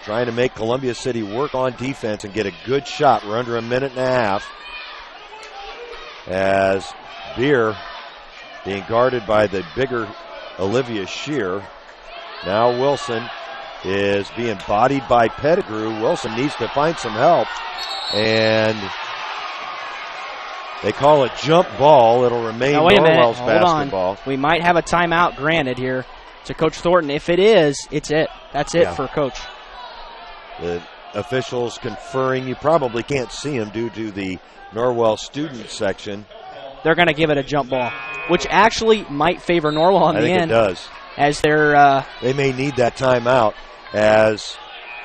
trying to make Columbia City work on defense and get a good shot. We're under a minute and a half as Beer being guarded by the bigger Olivia Shear. Now Wilson is being bodied by Pettigrew. Wilson needs to find some help, and they call it jump ball. It'll remain Norwell's basketball. We might have a timeout granted here to Coach Thornton. If it is, it's it. That's it for Coach. The officials conferring. You probably can't see them due to the Norwell student section. they're going to give it a jump ball, which actually might favor Norwell in the end. I think it does. As they're they may need that timeout as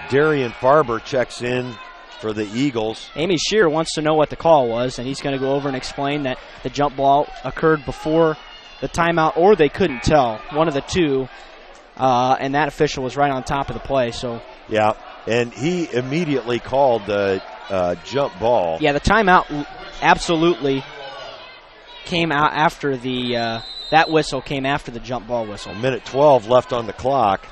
Darian Farber checks in for the Eagles. Amy Shear wants to know what the call was, and he's going to go over and explain that the jump ball occurred before the timeout, or they couldn't tell, one of the two, and that official was right on top of the play. So yeah, and he immediately called the jump ball. Yeah, the timeout absolutely came out after the that whistle came after the jump ball whistle. 1:12 left on the clock.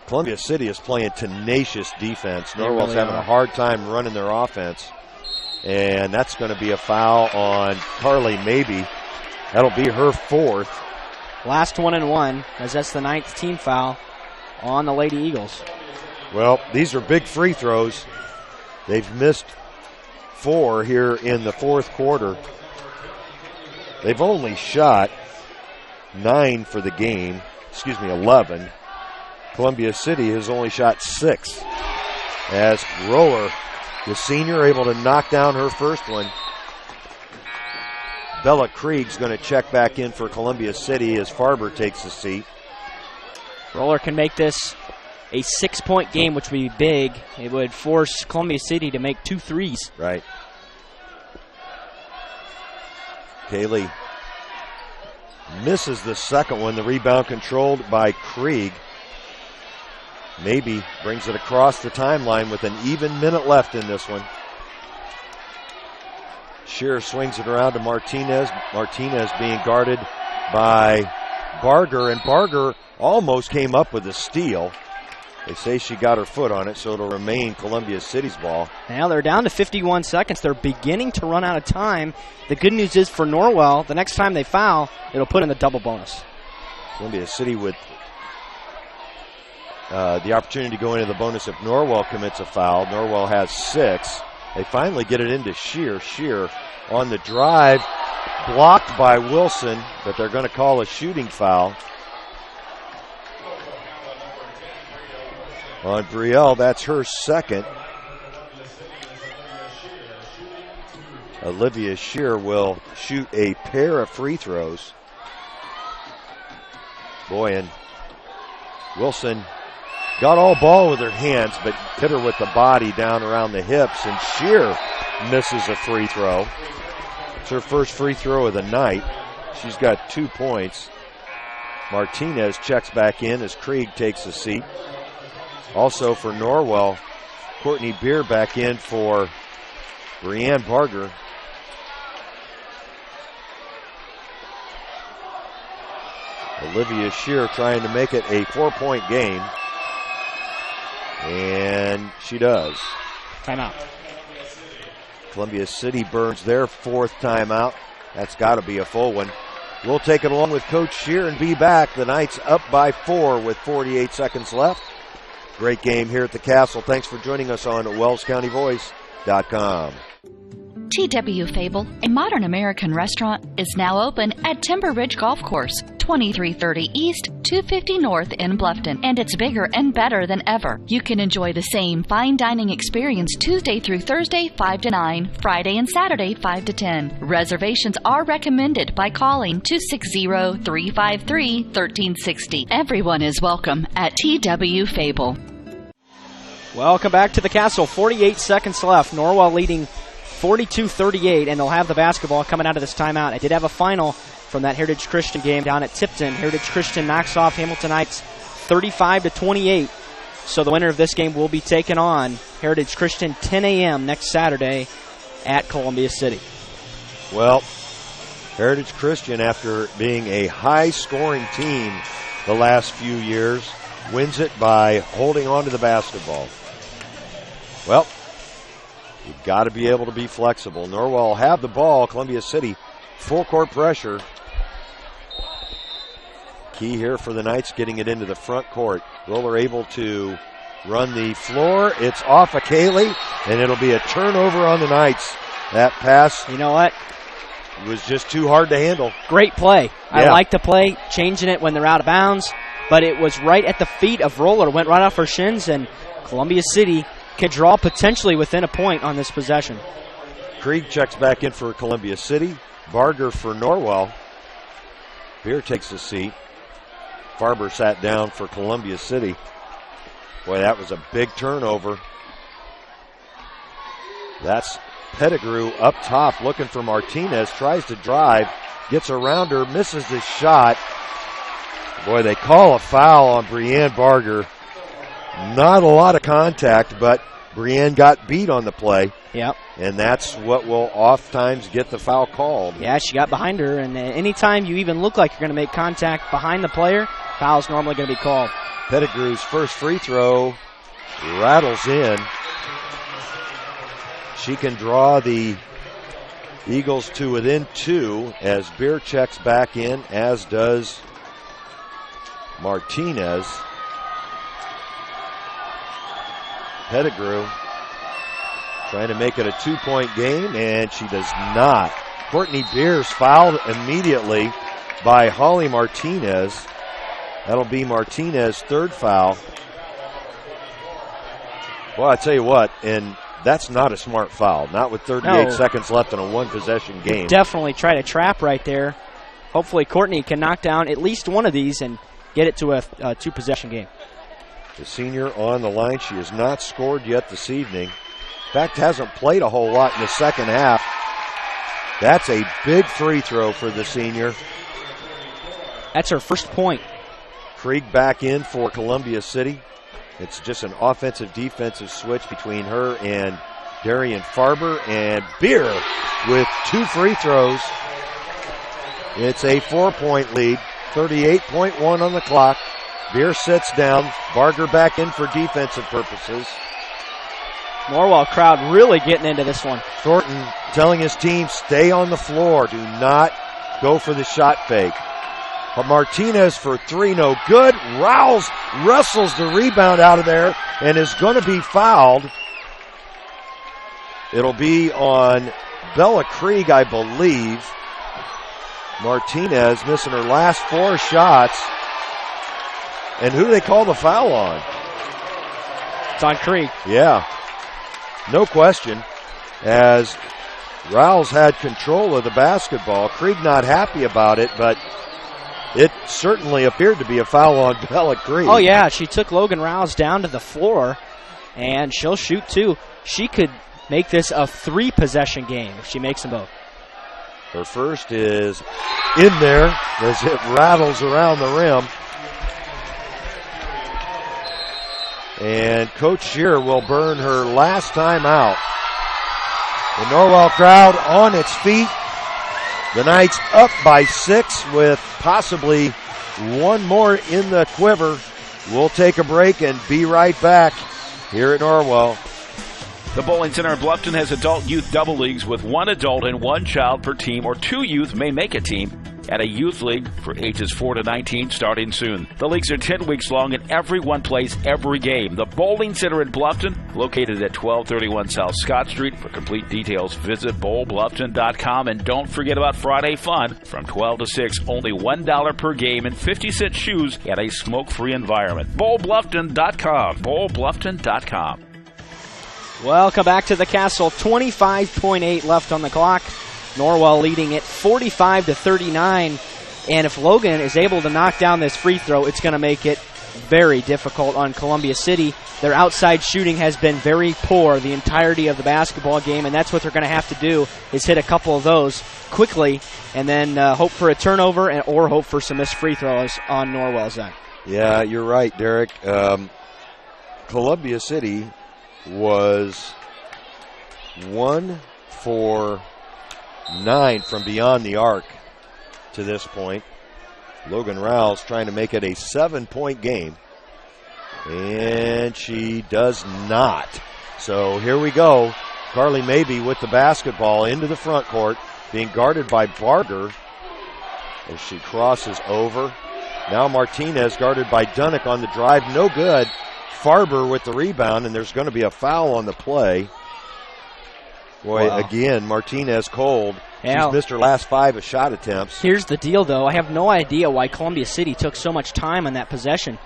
Columbia City is playing tenacious defense. Norwell's having a hard time running their offense. And that's going to be a foul on Carly Mabey. That'll be her fourth. Last 1 and 1, as that's the 9th team foul on the Lady Eagles. Well, these are big free throws. They've missed 4 here in the fourth quarter. They've only shot 9 for the game. 11. Columbia City has only shot 6. As Roller, the senior, able to knock down her first one. Bella Krieg's going to check back in for Columbia City as Farber takes a seat. Roller can make this a 6-point game, which would be big. It would force Columbia City to make 2 threes. Right. Kaylee misses the second one. The rebound controlled by Krieg. Maybe brings it across the timeline with an even minute left in this one. Shearer swings it around to Martinez. Martinez being guarded by Barger, and Barger almost came up with a steal. They say she got her foot on it, so it'll remain Columbia City's ball. Now they're down to 51 seconds. They're beginning to run out of time. The good news is for Norwell, the next time they foul, it'll put in the double bonus. Columbia City with the opportunity to go into the bonus if Norwell commits a foul. Norwell has 6. They finally get it into Shear. Shear on the drive, blocked by Wilson, but they're going to call a shooting foul on Brielle. That's her second. Olivia Shear will shoot a pair of free throws. Boy, and Wilson got all ball with her hands, but hit her with the body down around the hips, and Shear misses a free throw. It's her first free throw of the night. She's got 2 points. Martinez checks back in as Krieg takes a seat. Also for Norwell, Courtney Beer back in for Brianne Barger. Olivia Shear trying to make it a 4-point game. And she does. Timeout. Columbia City burns their 4th timeout. That's got to be a full one. We'll take it along with Coach Shear and be back. The Knights up by 4 with 48 seconds left. Great game here at the Castle. Thanks for joining us on WellsCountyVoice.com. TW Fable, a modern American restaurant, is now open at Timber Ridge Golf Course, 2330 East, 250 North in Bluffton, and it's bigger and better than ever. You can enjoy the same fine dining experience Tuesday through Thursday, 5 to 9, Friday and Saturday, 5 to 10. Reservations are recommended by calling 260-353-1360. Everyone is welcome at TW Fable. Welcome back to the Castle. 48 seconds left. Norwell leading 42-38, and they'll have the basketball coming out of this timeout. I did have a final from that Heritage Christian game down at Tipton. Heritage Christian knocks off Hamilton Heights 35-28. So the winner of this game will be taking on Heritage Christian 10 a.m. next Saturday at Columbia City. Well, Heritage Christian, after being a high-scoring team the last few years, wins it by holding on to the basketball. Well, you've got to be able to be flexible. Norwell will have the ball. Columbia City, full court pressure. Key here for the Knights, getting it into the front court. Roller able to run the floor. It's off of Kaylee, and it'll be a turnover on the Knights. That pass, you know what, was just too hard to handle. Great play. Yeah. I like the play, changing it when they're out of bounds, but it was right at the feet of Roller. Went right off her shins, and Columbia City can draw potentially within a point on this possession. Krieg checks back in for Columbia City. Barger for Norwell. Beer takes a seat. Farber sat down for Columbia City. Boy, that was a big turnover. That's Pettigrew up top looking for Martinez. Tries to drive. Gets around her. Misses the shot. Boy, they call a foul on Brianne Barger. Not a lot of contact, but Brianne got beat on the play. Yep. And that's what will oftentimes get the foul called. Yeah, she got behind her, and anytime you even look like you're going to make contact behind the player, foul's normally going to be called. Pettigrew's first free throw rattles in. She can draw the Eagles to within 2 as Beer checks back in, as does Martinez. Pettigrew trying to make it a 2-point game, and she does not. Courtney Beers fouled immediately by Holly Martinez. That'll be Martinez's 3rd foul. Well, I tell you what, and that's not a smart foul. Not with 38 seconds left in a 1-possession game. Definitely try to trap right there. Hopefully Courtney can knock down at least one of these and get it to a 2-possession game. The senior on the line. She has not scored yet this evening. In fact, hasn't played a whole lot in the second half. That's a big free throw for the senior. That's her first point. Krieg back in for Columbia City. It's just an offensive-defensive switch between her and Darian Farber, and Beer with 2 free throws. It's a 4-point lead, 38.1 on the clock. Beer sits down. Barger back in for defensive purposes. Norwell crowd really getting into this one. Thornton telling his team, stay on the floor. Do not go for the shot fake. But Martinez for 3, no good. Rouse wrestles the rebound out of there and is going to be fouled. It'll be on Bella Krieg, I believe. Martinez missing her last 4 shots. And who do they call the foul on? It's on Krieg. Yeah. No question. As Rouse had control of the basketball. Krieg not happy about it, but it certainly appeared to be a foul on Bella Krieg. Oh, yeah. She took Logan Rouse down to the floor, and she'll shoot 2. She could make this a 3-possession game if she makes them both. Her first is in there as it rattles around the rim. And Coach Shearer will burn her last time out. The Norwell crowd on its feet. The Knights up by 6 with possibly one more in the quiver. We'll take a break and be right back here at Norwell. The Bowling Center in Bluffton has adult youth double leagues with 1 adult and 1 child per team, or 2 youth may make a team, and a youth league for ages 4 to 19 starting soon. The leagues are 10 weeks long and everyone plays every game. The Bowling Center in Bluffton, located at 1231 South Scott Street. For complete details, visit bowlbluffton.com, and don't forget about Friday Fun from 12 to 6. Only $1 per game and 50-cent shoes at a smoke-free environment. bowlbluffton.com. bowlbluffton.com. Welcome back to the Castle. 25.8 left on the clock. Norwell leading it 45-39. And if Logan is able to knock down this free throw, it's going to make it very difficult on Columbia City. Their outside shooting has been very poor the entirety of the basketball game, and that's what they're going to have to do, is hit a couple of those quickly and then hope for a turnover or hope for some missed free throws on Norwell's end. Yeah, you're right, Derek. Columbia City was 1 for 9 from beyond the arc to this point. Logan Rouse trying to make it a 7-point game, and she does not. So here we go. Carly Mabey with the basketball into the front court, being guarded by Barger as she crosses over. Now Martinez guarded by Dunnick on the drive. No good. Farber with the rebound, and there's going to be a foul on the play. Boy, wow. Again, Martinez cold. Yeah. She's missed her last 5 shot attempts. Here's the deal, though. I have no idea why Columbia City took so much time on that possession.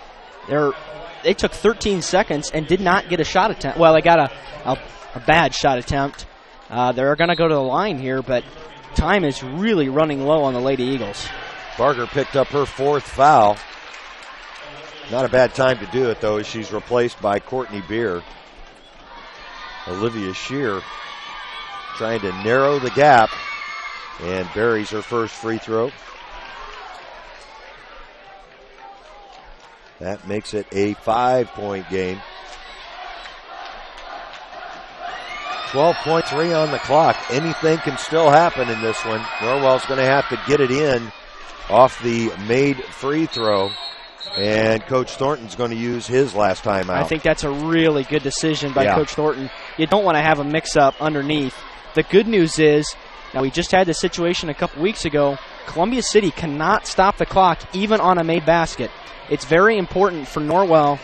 They took 13 seconds and did not get a shot attempt. Well, they got a bad shot attempt. They're going to go to the line here, but time is really running low on the Lady Eagles. Barger picked up her 4th foul. Not a bad time to do it, though, as she's replaced by Courtney Beer. Olivia Shear trying to narrow the gap, and buries her first free throw. That makes it a 5-point game. 12.3 on the clock. Anything can still happen in this one. Norwell's going to have to get it in off the made free throw, and Coach Thornton's going to use his last time out. I think that's a really good decision by Coach Thornton. You don't want to have a mix-up underneath. The good news is, now we just had this situation a couple weeks ago, Columbia City cannot stop the clock even on a made basket. It's very important for Norwell,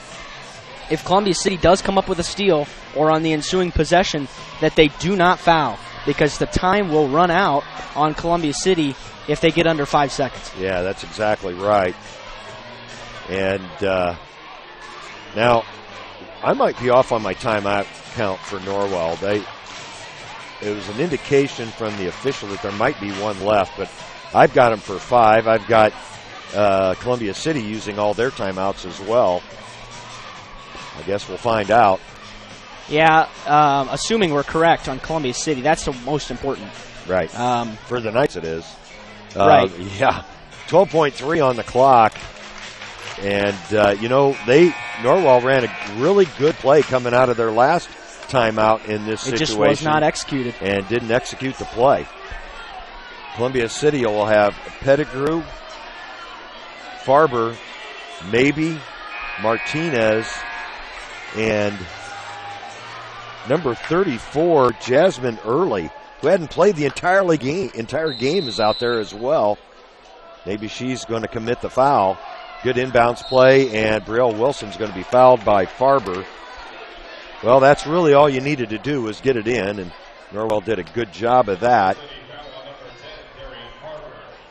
if Columbia City does come up with a steal or on the ensuing possession, that they do not foul, because the time will run out on Columbia City if they get under 5 seconds. Yeah, that's exactly right. And now, I might be off on my timeout count for Norwell. It was an indication from the official that there might be one left, but I've got them for 5. I've got Columbia City using all their timeouts as well. I guess we'll find out. Yeah, assuming we're correct on Columbia City, that's the most important. Right. For the Knights it is. Right. Yeah. 12.3 on the clock. And, Norwell ran a really good play coming out of their last timeout in this situation. It just was not executed. And didn't execute the play. Columbia City will have Pettigrew, Farber, maybe Martinez, and number 34, Jasmine Early, who hadn't played the entire game, is out there as well. Maybe she's going to commit the foul. Good inbounds play, and Brielle Wilson's going to be fouled by Farber. Well, that's really all you needed to do was get it in, and Norwell did a good job of that.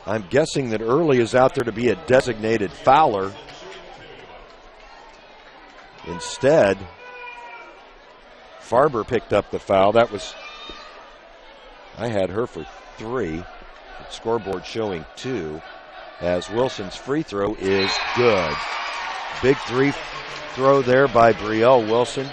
I'm guessing that Early is out there to be a designated fouler. Instead, Farber picked up the foul. I had her for 3. The scoreboard showing 2. As Wilson's free throw is good. Big 3 throw there by Brielle Wilson.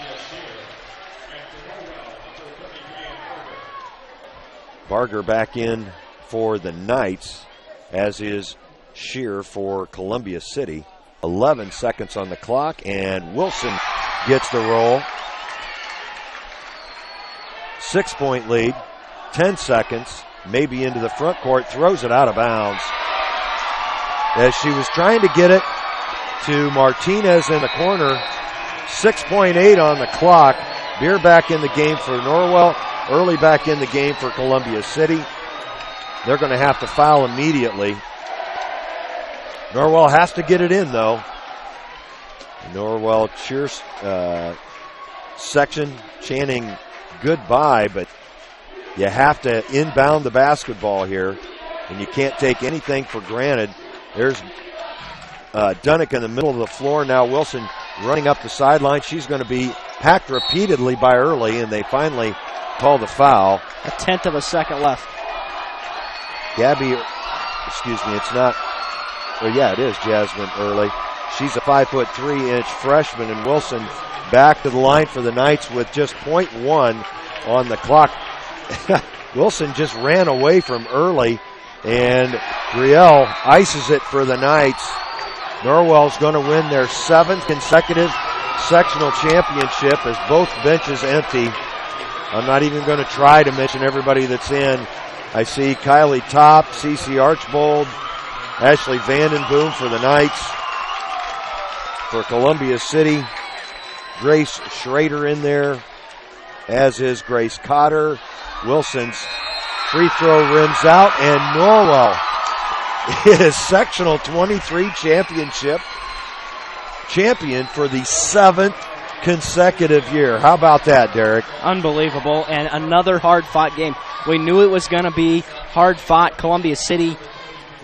Barger back in for the Knights, as is Shear for Columbia City. 11 seconds on the clock, and Wilson gets the roll. 6-point lead, 10 seconds, maybe into the front court, throws it out of bounds. As she was trying to get it to Martinez in the corner. 6.8 on the clock. Beer back in the game for Norwell. Early back in the game for Columbia City. They're going to have to foul immediately. Norwell has to get it in, though. Norwell cheers section chanting goodbye, but you have to inbound the basketball here, and you can't take anything for granted. There's Dunnick in the middle of the floor. Now Wilson running up the sideline. She's going to be hacked repeatedly by Early, and they finally call the foul. 1/10 of a second left. It's not. Oh, yeah, it is Jasmine Early. She's a 5'3" freshman, and Wilson back to the line for the Knights with just 0.1 on the clock. Wilson just ran away from Early, and Brielle ices it for the Knights. Norwell's going to win their 7th consecutive sectional championship as both benches empty. I'm not even going to try to mention everybody that's in. I see Kylie Topp, Cece Archbold, Ashley Vandenboom for the Knights. For Columbia City, Grace Schrader in there, as is Grace Cotter. Wilson's free throw rims out, and Norwell is sectional 23 championship champion for the 7th consecutive year. How about that, Derek? Unbelievable, and another hard-fought game. We knew it was going to be hard-fought. Columbia City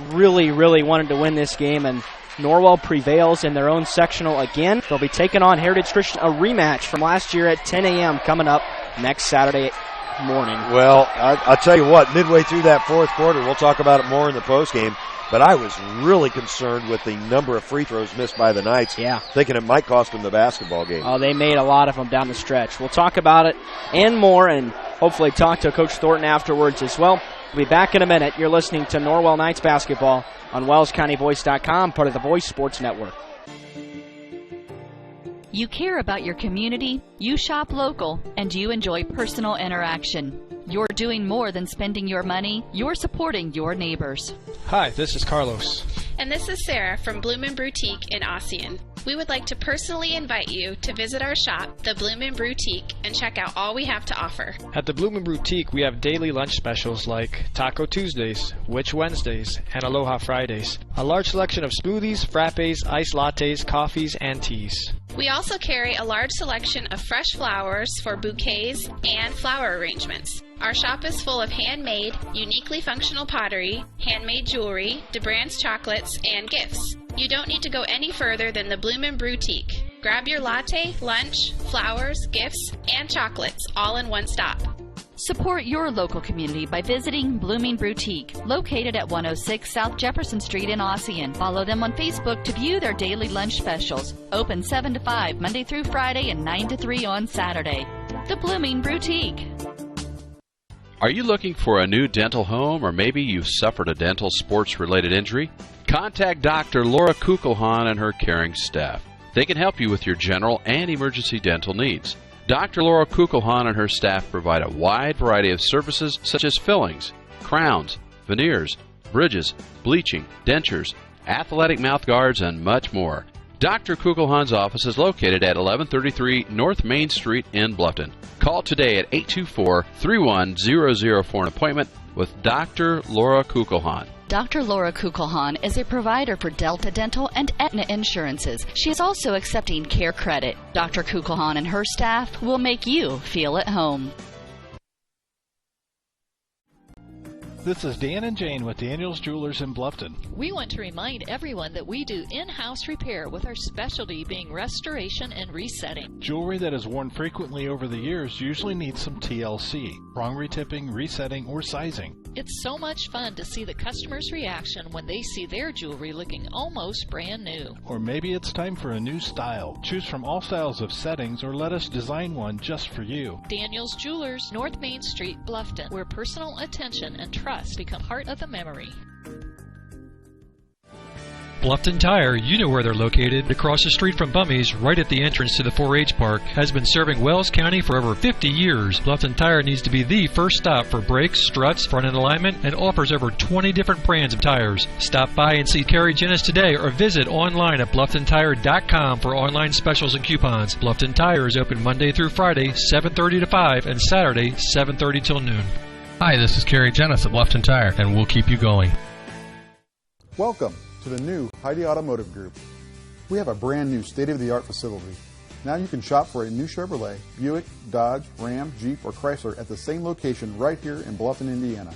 really, really wanted to win this game, and Norwell prevails in their own sectional again. They'll be taking on Heritage Christian, a rematch from last year at 10 a.m. coming up next Saturday morning. Well, I'll tell you what, midway through that fourth quarter, we'll talk about it more in the postgame, but I was really concerned with the number of free throws missed by the Knights, thinking it might cost them the basketball game. Oh, they made a lot of them down the stretch. We'll talk about it and more, and hopefully talk to Coach Thornton afterwards as well. We'll be back in a minute. You're listening to Norwell Knights basketball on WellsCountyVoice.com, part of the Voice Sports Network. You care about your community, you shop local, and you enjoy personal interaction. You're doing more than spending your money, you're supporting your neighbors. Hi, this is Carlos. And this is Sarah from Bloomin' Boutique in Ossian. We would like to personally invite you to visit our shop, the Bloomin' Boutique, and check out all we have to offer. At the Bloomin' Boutique, we have daily lunch specials like Taco Tuesdays, Witch Wednesdays, and Aloha Fridays. A large selection of smoothies, frappes, iced lattes, coffees, and teas. We also carry a large selection of fresh flowers for bouquets and flower arrangements. Our shop is full of handmade, uniquely functional pottery, handmade jewelry, DeBrand's chocolates, and gifts. You don't need to go any further than the Bloomin' Boutique. Grab your latte, lunch, flowers, gifts, and chocolates all in one stop. Support your local community by visiting Bloomin' Boutique, located at 106 South Jefferson Street in Ossian. Follow them on Facebook to view their daily lunch specials. Open 7 to 5 Monday through Friday and 9 to 3 on Saturday. The Bloomin' Boutique. Are you looking for a new dental home, or maybe you've suffered a dental sports-related injury? Contact Dr. Laura Kugelhahn and her caring staff. They can help you with your general and emergency dental needs. Dr. Laura Kugelhahn and her staff provide a wide variety of services such as fillings, crowns, veneers, bridges, bleaching, dentures, athletic mouth guards, and much more. Dr. Kugelhahn's office is located at 1133 North Main Street in Bluffton. Call today at 824-3100 for an appointment with Dr. Laura Kugelhahn. Dr. Laura Kugelhahn is a provider for Delta Dental and Aetna Insurances. She is also accepting Care Credit. Dr. Kugelhahn and her staff will make you feel at home. This is Dan and Jane with Daniel's Jewelers in Bluffton. We want to remind everyone that we do in-house repair, with our specialty being restoration and resetting. Jewelry that is worn frequently over the years usually needs some TLC, prong retipping, resetting, or sizing. It's so much fun to see the customer's reaction when they see their jewelry looking almost brand new. Or maybe it's time for a new style. Choose from all styles of settings, or let us design one just for you. Daniel's Jewelers, North Main Street, Bluffton, where personal attention and trust become part of the memory. Bluffton Tire, you know where they're located, across the street from Bummy's, right at the entrance to the 4-H park, has been serving Wells County for over 50 years. Bluffton Tire needs to be the first stop for brakes, struts, front-end alignment, and offers over 20 different brands of tires. Stop by and see Carrie Jennis today, or visit online at BlufftonTire.com for online specials and coupons. Bluffton Tire is open Monday through Friday, 7:30 to 5, and Saturday, 7:30 till noon. Hi, this is Kerry Jennis at Bluffton Tire, and we'll keep you going. Welcome to the new Heidi Automotive Group. We have a brand new state-of-the-art facility. Now you can shop for a new Chevrolet, Buick, Dodge, Ram, Jeep, or Chrysler at the same location right here in Bluffton, Indiana.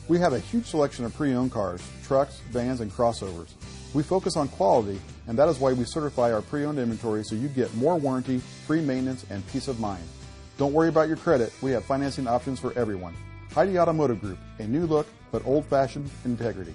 We have a huge selection of pre-owned cars, trucks, vans, and crossovers. We focus on quality, and that is why we certify our pre-owned inventory so you get more warranty, free maintenance, and peace of mind. Don't worry about your credit. We have financing options for everyone. Heidi Automotive Group, a new look but old-fashioned integrity.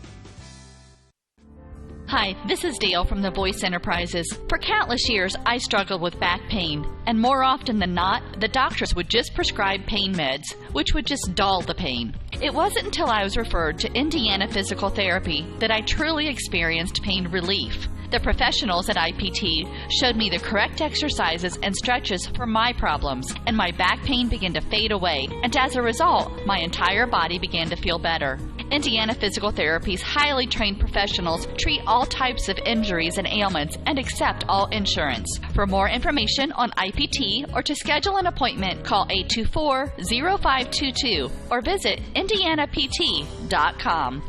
Hi, this is Dale from the Voice Enterprises. For countless years, I struggled with back pain, and more often than not, the doctors would just prescribe pain meds, which would just dull the pain. It wasn't until I was referred to Indiana Physical Therapy that I truly experienced pain relief. The professionals at IPT showed me the correct exercises and stretches for my problems, and my back pain began to fade away, and as a result, my entire body began to feel better. Indiana Physical Therapy's highly trained professionals treat all types of injuries and ailments and accept all insurance. For more information on IPT or to schedule an appointment, call 824-0522 or visit indianapt.com.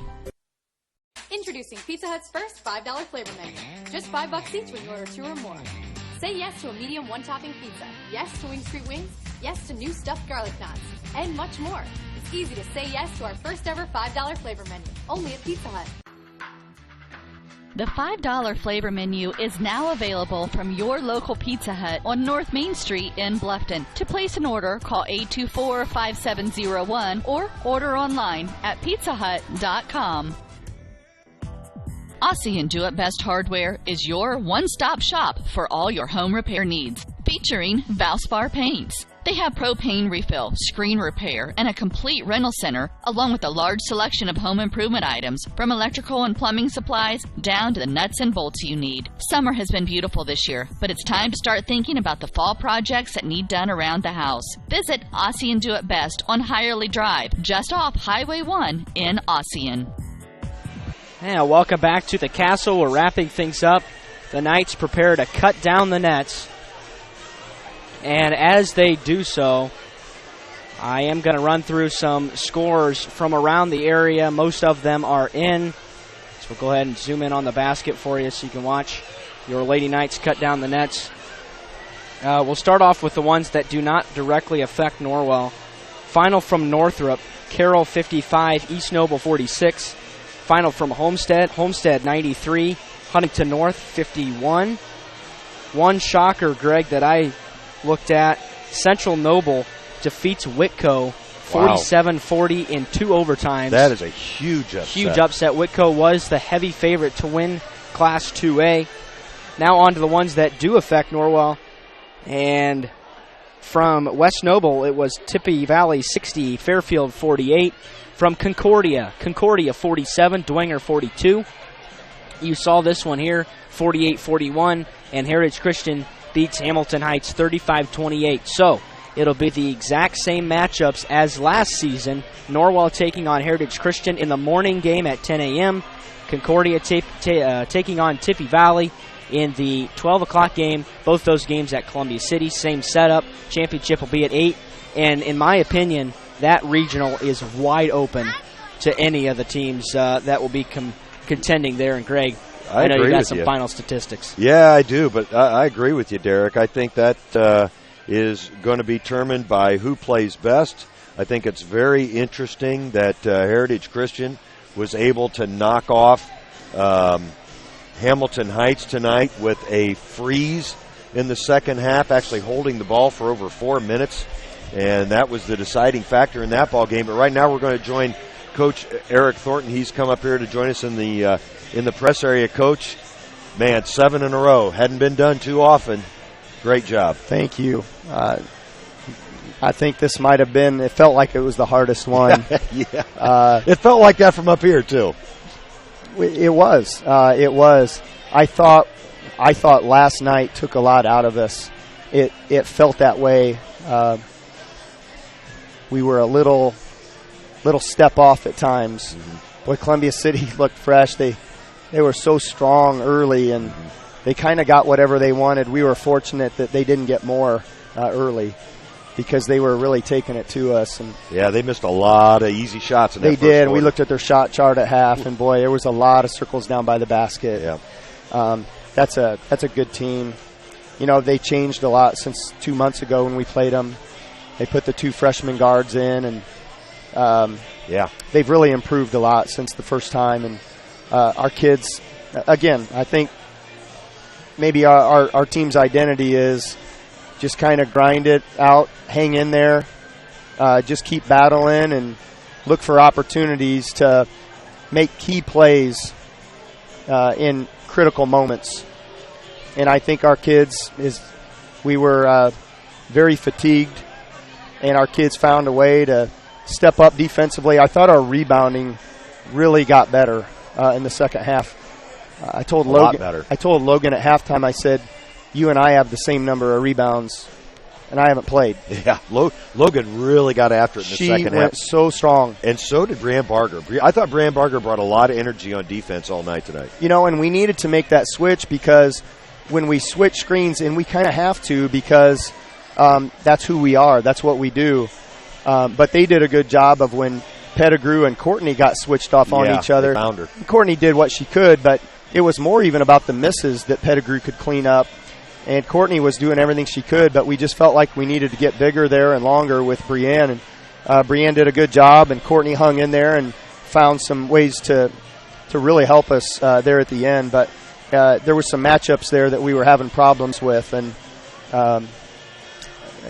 Introducing Pizza Hut's first $5 flavor menu. Just $5 each when you order 2 or more. Say yes to a medium one-topping pizza. Yes to Wing Street Wings. Yes to new stuffed garlic knots. And much more. It's easy to say yes to our first ever $5 flavor menu. Only at Pizza Hut. The $5 flavor menu is now available from your local Pizza Hut on North Main Street in Bluffton. To place an order, call 824-5701 or order online at pizzahut.com. Aussie and Do It Best Hardware is your one-stop shop for all your home repair needs, featuring Valspar paints. They have propane refill, screen repair, and a complete rental center, along with a large selection of home improvement items, from electrical and plumbing supplies down to the nuts and bolts you need. Summer has been beautiful this year, but it's time to start thinking about the fall projects that need done around the house. Visit Aussie and Do It Best on Hirely Drive, just off Highway 1 in Ossian. And welcome back to the Castle. We're wrapping things up. The Knights prepare to cut down the nets. And as they do so, I am going to run through some scores from around the area. Most of them are in. So we'll go ahead and zoom in on the basket for you so you can watch your Lady Knights cut down the nets. We'll start off with the ones that do not directly affect Norwell. Final from Northrop, Carroll 55, East Noble 46. Final from Homestead 93, Huntington North 51. One shocker, Greg, that I looked at, Central Noble defeats Whitco 47-40 in 2 overtimes. That is a huge upset. Huge upset. Whitco was the heavy favorite to win Class 2A. Now on to the ones that do affect Norwell. And from West Noble, it was Tippy Valley 60, Fairfield 48. From Concordia 47, Dwenger 42. You saw this one here, 48-41, and Heritage Christian beats Hamilton Heights 35-28. So it'll be the exact same matchups as last season. Norwell taking on Heritage Christian in the morning game at 10 a.m. Concordia taking on Tippy Valley in the 12 o'clock game. Both those games at Columbia City. Same setup. Championship will be at 8. And in my opinion, that regional is wide open to any of the teams that will be contending there. And Greg, I know you got some final statistics. Yeah, I do, but I agree with you, Derek. I think that is going to be determined by who plays best. I think it's very interesting that Heritage Christian was able to knock off Hamilton Heights tonight with a freeze in the second half, actually holding the ball for over 4 minutes, and that was the deciding factor in that ball game. But right now we're going to join Coach Eric Thornton. He's come up here to join us in the press area. Coach, man, 7 in a row. Hadn't been done too often. Great job. Thank you. I think this might have been, it felt like it was the hardest one. Yeah. It felt like that from up here, too. It was. It was. I thought last night took a lot out of us. It felt that way. We were a little step off at times. Mm-hmm. Boy, Columbia City looked fresh. They were so strong early, and they kind of got whatever they wanted. We were fortunate that they didn't get more early, because they were really taking it to us. And yeah, they missed a lot of easy shots in that first quarter. They did. We looked at their shot chart at half, and boy, there was a lot of circles down by the basket. Yeah. That's a good team. You know, they changed a lot since 2 months ago when we played them. They put the 2 freshman guards in, and they've really improved a lot since the first time. And our kids, again, I think maybe our team's identity is just kind of grind it out, hang in there, just keep battling, and look for opportunities to make key plays in critical moments. And I think our kids, we were very fatigued, and our kids found a way to step up defensively. I thought our rebounding really got better in the second half. I told Logan at halftime, I said, you and I have the same number of rebounds, and I haven't played. Yeah, Logan really got after it in the second half. She went so strong. And so did Brianne Barger. I thought Brianne Barger brought a lot of energy on defense all night tonight. You know, and we needed to make that switch, because when we switch screens, and we kind of have to, because that's who we are. That's what we do. But they did a good job of when Pettigrew and Courtney got switched off on each other. They found her. Courtney did what she could, but it was more even about the misses that Pettigrew could clean up. And Courtney was doing everything she could, but we just felt like we needed to get bigger there and longer with Brianne. And Brianne did a good job, and Courtney hung in there and found some ways to really help us there at the end. But there were some matchups there that we were having problems with, and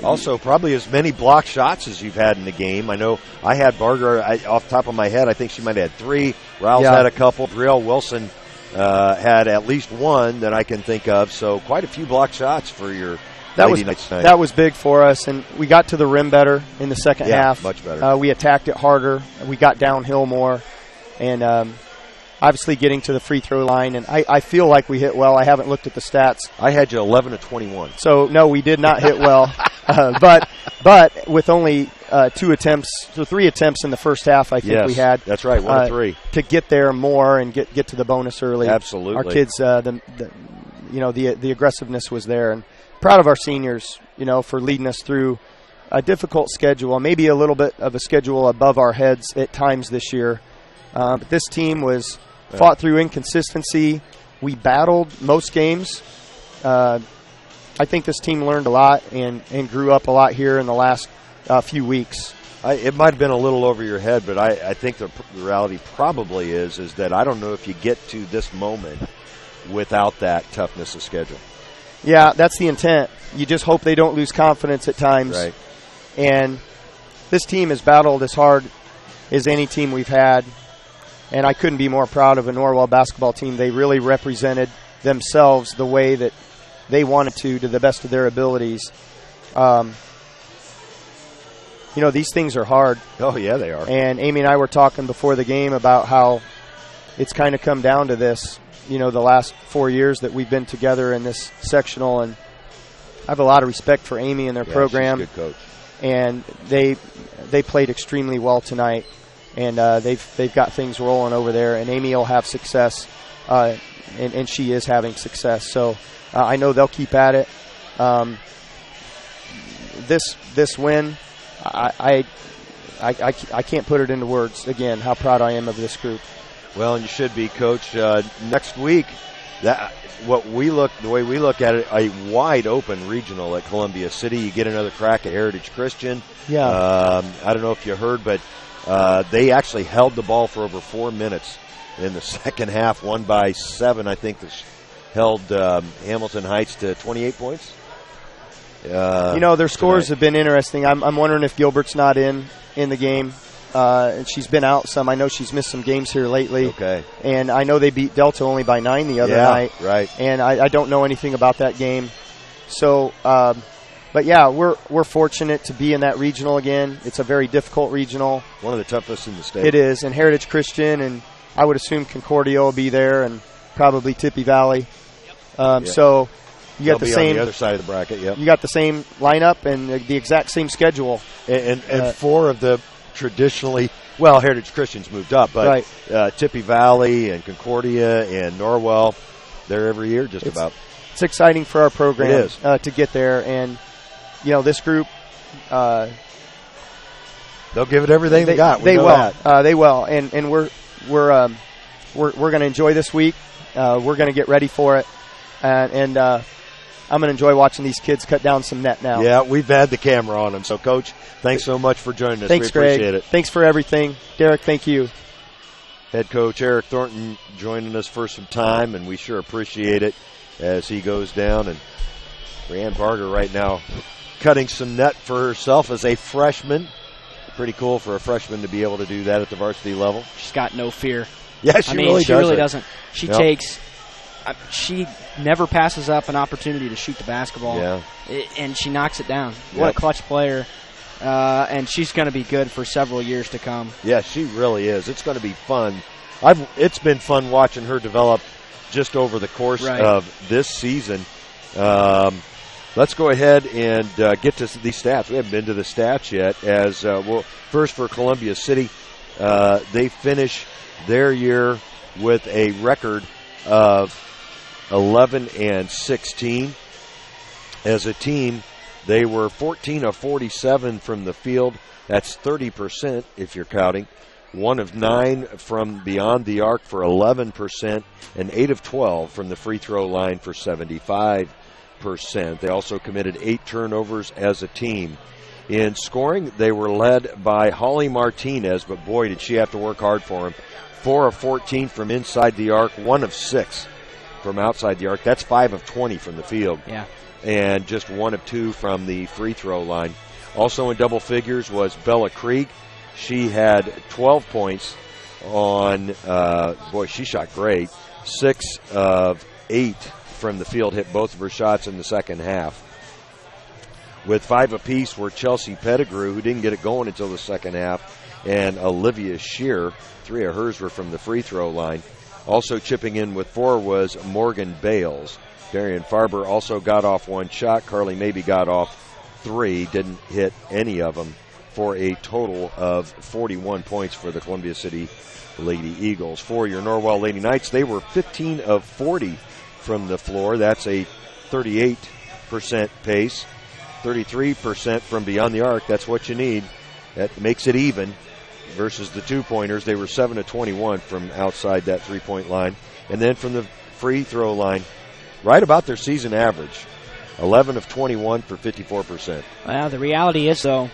also probably as many block shots as you've had in the game. I know I had Barger, off the top of my head, I think she might have had 3. Rouse had a couple. Brielle Wilson had at least 1 that I can think of. So quite a few block shots for your Lady Knights tonight. That was big for us, and we got to the rim better in the second half. Much better. We attacked it harder. We got downhill more, and obviously getting to the free throw line. And I feel like we hit well. I haven't looked at the stats. I had you 11 of 21. So, no, we did not hit well. But with only 3 attempts in the first half, I think we had. That's right, 1 of 3. To get there more and get to the bonus early. Absolutely. Our kids, the aggressiveness was there. And proud of our seniors, for leading us through a difficult schedule, maybe a little bit of a schedule above our heads at times this year. But this team was fought through inconsistency. We battled most games. I think this team learned a lot and grew up a lot here in the last few weeks. It might have been a little over your head, but I think the reality probably is that I don't know if you get to this moment without that toughness of schedule. Yeah, that's the intent. You just hope they don't lose confidence at times. Right. And this team has battled as hard as any team we've had. And I couldn't be more proud of a Norwell basketball team. They really represented themselves the way that they wanted to the best of their abilities. These things are hard. Oh, yeah, they are. And Amy and I were talking before the game about how it's kind of come down to this, the last 4 years that we've been together in this sectional. And I have a lot of respect for Amy and their program. She's a good coach. And they played extremely well tonight. And they've got things rolling over there. And Amy will have success, and she is having success. So I know they'll keep at it. This win, I can't put it into words, again, how proud I am of this group. Well, and you should be, Coach. Next week, the way we look at it, a wide open regional at Columbia City. You get another crack at Heritage Christian. Yeah. I don't know if you heard, but they actually held the ball for over 4 minutes in the second half, won by 7. I think this held Hamilton Heights to 28 points. Their scores have been interesting. I'm wondering if Gilbert's not in the game. And she's been out some. I know she's missed some games here lately. Okay. And I know they beat Delta only by 9 the other night. Right. And I don't know anything about that game. So, but yeah, we're fortunate to be in that regional again. It's a very difficult regional. One of the toughest in the state. It is. And Heritage Christian, and I would assume Concordia will be there, and probably Tippy Valley. So you got the same on the other side of the bracket. Yep. You got the same lineup and the exact same schedule. And 4 of the traditionally, Heritage Christian's moved up, but right. Tippy Valley and Concordia and Norwell, they're every year just about. It's exciting for our program it is. To get there, and this group, they'll give it everything they got. They will, and we're going to enjoy this week. We're going to get ready for it, and I'm going to enjoy watching these kids cut down some net now. Yeah, we've had the camera on them. So, Coach, thanks so much for joining us. Thanks, we appreciate Greg. it. Thanks for everything. Derek, thank you. Head coach Eric Thornton joining us for some time, and we sure appreciate it as he goes down. And Brianne Barger right now cutting some net for herself as a freshman. Pretty cool for a freshman to be able to do that at the varsity level. She's got no fear. Yeah, she really doesn't. She takes... She never passes up an opportunity to shoot the basketball, and she knocks it down. What a clutch player, and she's going to be good for several years to come. Yeah, she really is. It's going to be fun. It's been fun watching her develop just over the course of this season. Let's go ahead and get to these stats. We haven't been to the stats yet. First for Columbia City, they finish their year with a record of 11-16. As a team, they were 14 of 47 from the field. That's 30% if you're counting. 1 of 9 from beyond the arc for 11%, and 8 of 12 from the free throw line for 75%. They also committed 8 turnovers as a team. In scoring, they were led by Holly Martinez, but boy, did she have to work hard for him. 4 of 14 from inside the arc, 1 of 6 from outside the arc. That's 5 of 20 from the field. Yeah. And just 1 of 2 from the free throw line. Also in double figures was Bella Krieg. She had 12 points on, she shot great. 6 of 8 from the field, hit both of her shots in the second half. With 5 apiece were Chelsea Pettigrew, who didn't get it going until the second half, and Olivia Shear. 3 of hers were from the free throw line. Also chipping in with 4 was Morgan Bales. Darian Farber also got off 1 shot. Carly Mabey got off 3, didn't hit any of them, for a total of 41 points for the Columbia City Lady Eagles. For your Norwell Lady Knights, they were 15 of 40 from the floor. That's a 38% pace. 33% from beyond the arc. That's what you need. That makes it even versus the 2-pointers. They were 7 of 21 from outside that 3-point line. And then from the free throw line, right about their season average, 11 of 21 for 54%. Well, the reality is, though,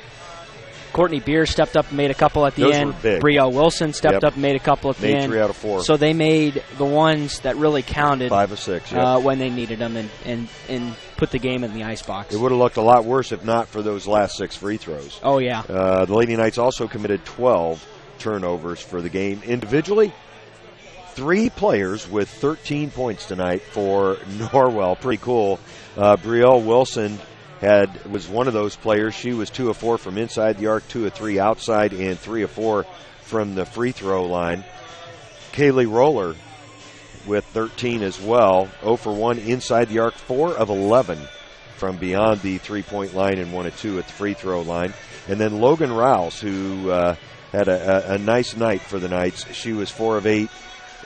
Courtney Beer stepped up and made a couple at the Those end. were big. Brielle Wilson stepped up and made a couple at the end. 3 out of 4. So they made the ones that really counted 5 of 6, when they needed them and put the game in the icebox. It would have looked a lot worse if not for those last 6 free throws. Oh, yeah. The Lady Knights also committed 12 turnovers for the game. Individually, 3 players with 13 points tonight for Norwell. Pretty cool. Brielle Wilson was one of those players. She was 2 of 4 from inside the arc, 2 of 3 outside, and 3 of 4 from the free throw line. Kaylee Roller with 13 as well, 0 for 1 inside the arc, 4 of 11 from beyond the 3-point line, and 1 of 2 at the free throw line. And then Logan Rouse, who had a nice night for the Knights. She was 4 of 8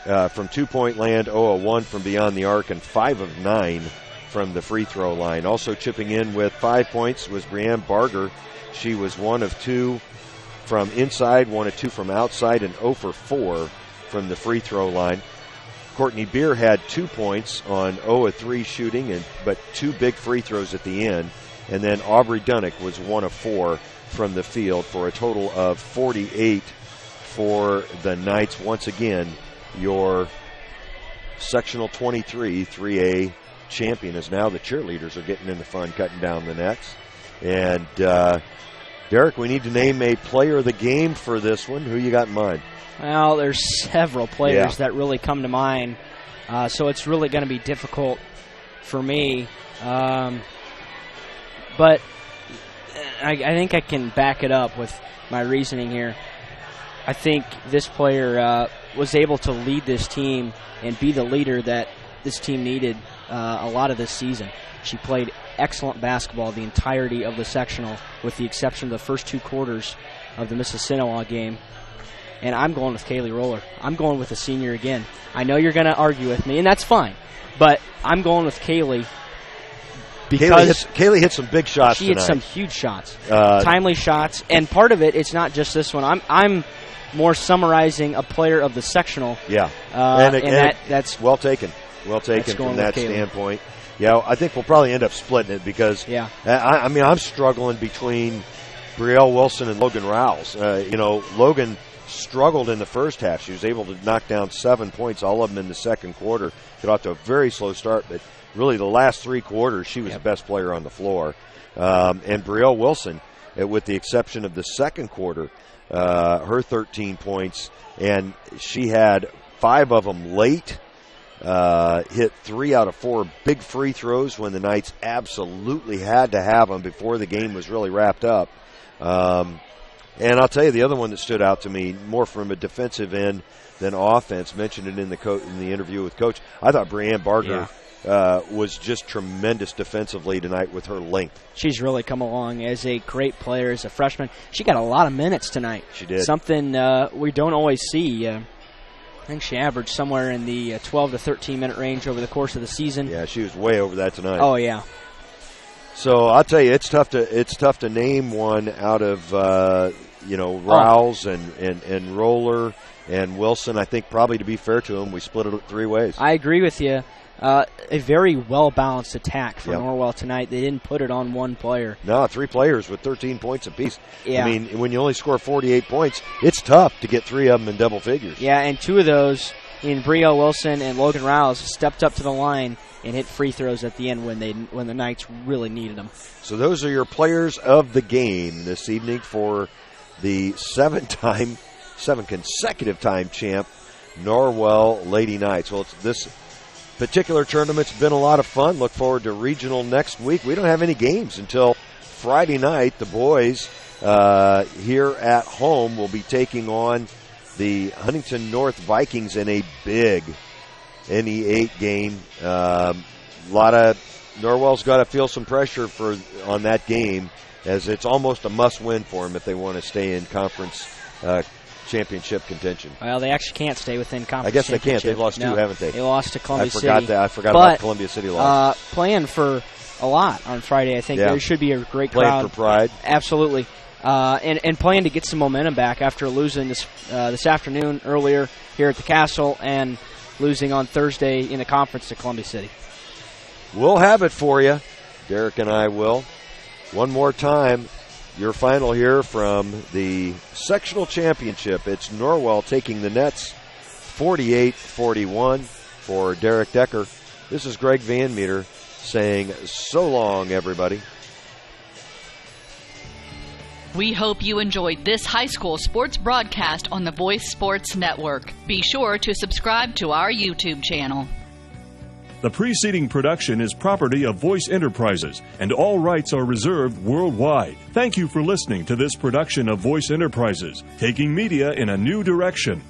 from 2-point land, 0 of 1 from beyond the arc, and 5 of 9 from the free throw line. Also chipping in with 5 points was Brianne Barger. She was 1 of 2 from inside, 1 of 2 from outside, and 0 for 4 from the free throw line. Courtney Beer had 2 points on 0 of 3 shooting, but 2 big free throws at the end. And then Aubrey Dunnick was 1 of 4 from the field for a total of 48 for the Knights. Once again, your sectional 23 3A champion, is now the cheerleaders are getting in the fun, cutting down the nets. And Derek, we need to name a player of the game for this one. Who you got in mind? Well, there's several players that really come to mind, so it's really going to be difficult for me. But I think I can back it up with my reasoning here. I think this player was able to lead this team and be the leader that this team needed a lot of this season. She played excellent basketball the entirety of the sectional, with the exception of the first 2 quarters of the Mississinawa game. And I'm going with Kaylee Roller. I'm going with a senior again. I know you're going to argue with me, and that's fine. But I'm going with Kaylee because Kaylee hit some big shots She tonight. hit some huge shots, timely shots. And part of it, it's not just this one. I'm more summarizing a player of the sectional. Yeah. That's well taken. Well taken from that standpoint. Yeah, I think we'll probably end up splitting it because I mean, I'm struggling between Brielle Wilson and Logan Rouse. Logan struggled in the first half. She was able to knock down 7 points, all of them in the second quarter. Got off to a very slow start, but really the last 3 quarters, she was the best player on the floor. And Brielle Wilson, with the exception of the second quarter, her 13 points, and she had 5 of them late. Hit 3 out of 4 big free throws when the Knights absolutely had to have them before the game was really wrapped up. And I'll tell you the other one that stood out to me, more from a defensive end than offense, mentioned it in the interview with Coach. I thought Brianne Barger was just tremendous defensively tonight with her length. She's really come along as a great player as a freshman. She got a lot of minutes tonight. She did. Something we don't always see. I think she averaged somewhere in the 12 to 13-minute range over the course of the season. Yeah, she was way over that tonight. Oh, yeah. So I'll tell you, it's tough to name one out of Rouse and Roller and Wilson. I think probably, to be fair to them, we split it 3 ways. I agree with you. a very well-balanced attack for Norwell tonight. They didn't put it on one player. No, 3 players with 13 points apiece. Yeah. I mean, when you only score 48 points, it's tough to get 3 of them in double figures. Yeah, and 2 of those, in Brio Wilson and Logan Rouse, stepped up to the line and hit free throws at the end when the Knights really needed them. So those are your players of the game this evening for the 7 consecutive time champ Norwell Lady Knights. Well, this particular tournament's been a lot of fun. Look forward to regional next week. We don't have any games until Friday night. The boys here at home will be taking on the Huntington North Vikings in a big NE8 game. Norwell's got to feel some pressure on that game, as it's almost a must-win for them if they want to stay in conference championship contention. Well, they actually can't stay within conference. I guess they can't. Championship. They've lost 2, haven't they? They lost to Columbia City. I forgot about Columbia City loss. Playing for a lot on Friday. I think there should be a great crowd. Playing for pride. Absolutely. And playing to get some momentum back after losing this afternoon earlier here at the Castle and losing on Thursday in the conference to Columbia City. We'll have it for you. Derek and I will. One more time, your final here from the sectional championship. It's Norwell taking the Nets 48-41 for Derek Decker. This is Greg Van Meter saying so long, everybody. We hope you enjoyed this high school sports broadcast on the Voice Sports Network. Be sure to subscribe to our YouTube channel. The preceding production is property of Voice Enterprises, and all rights are reserved worldwide. Thank you for listening to this production of Voice Enterprises, taking media in a new direction.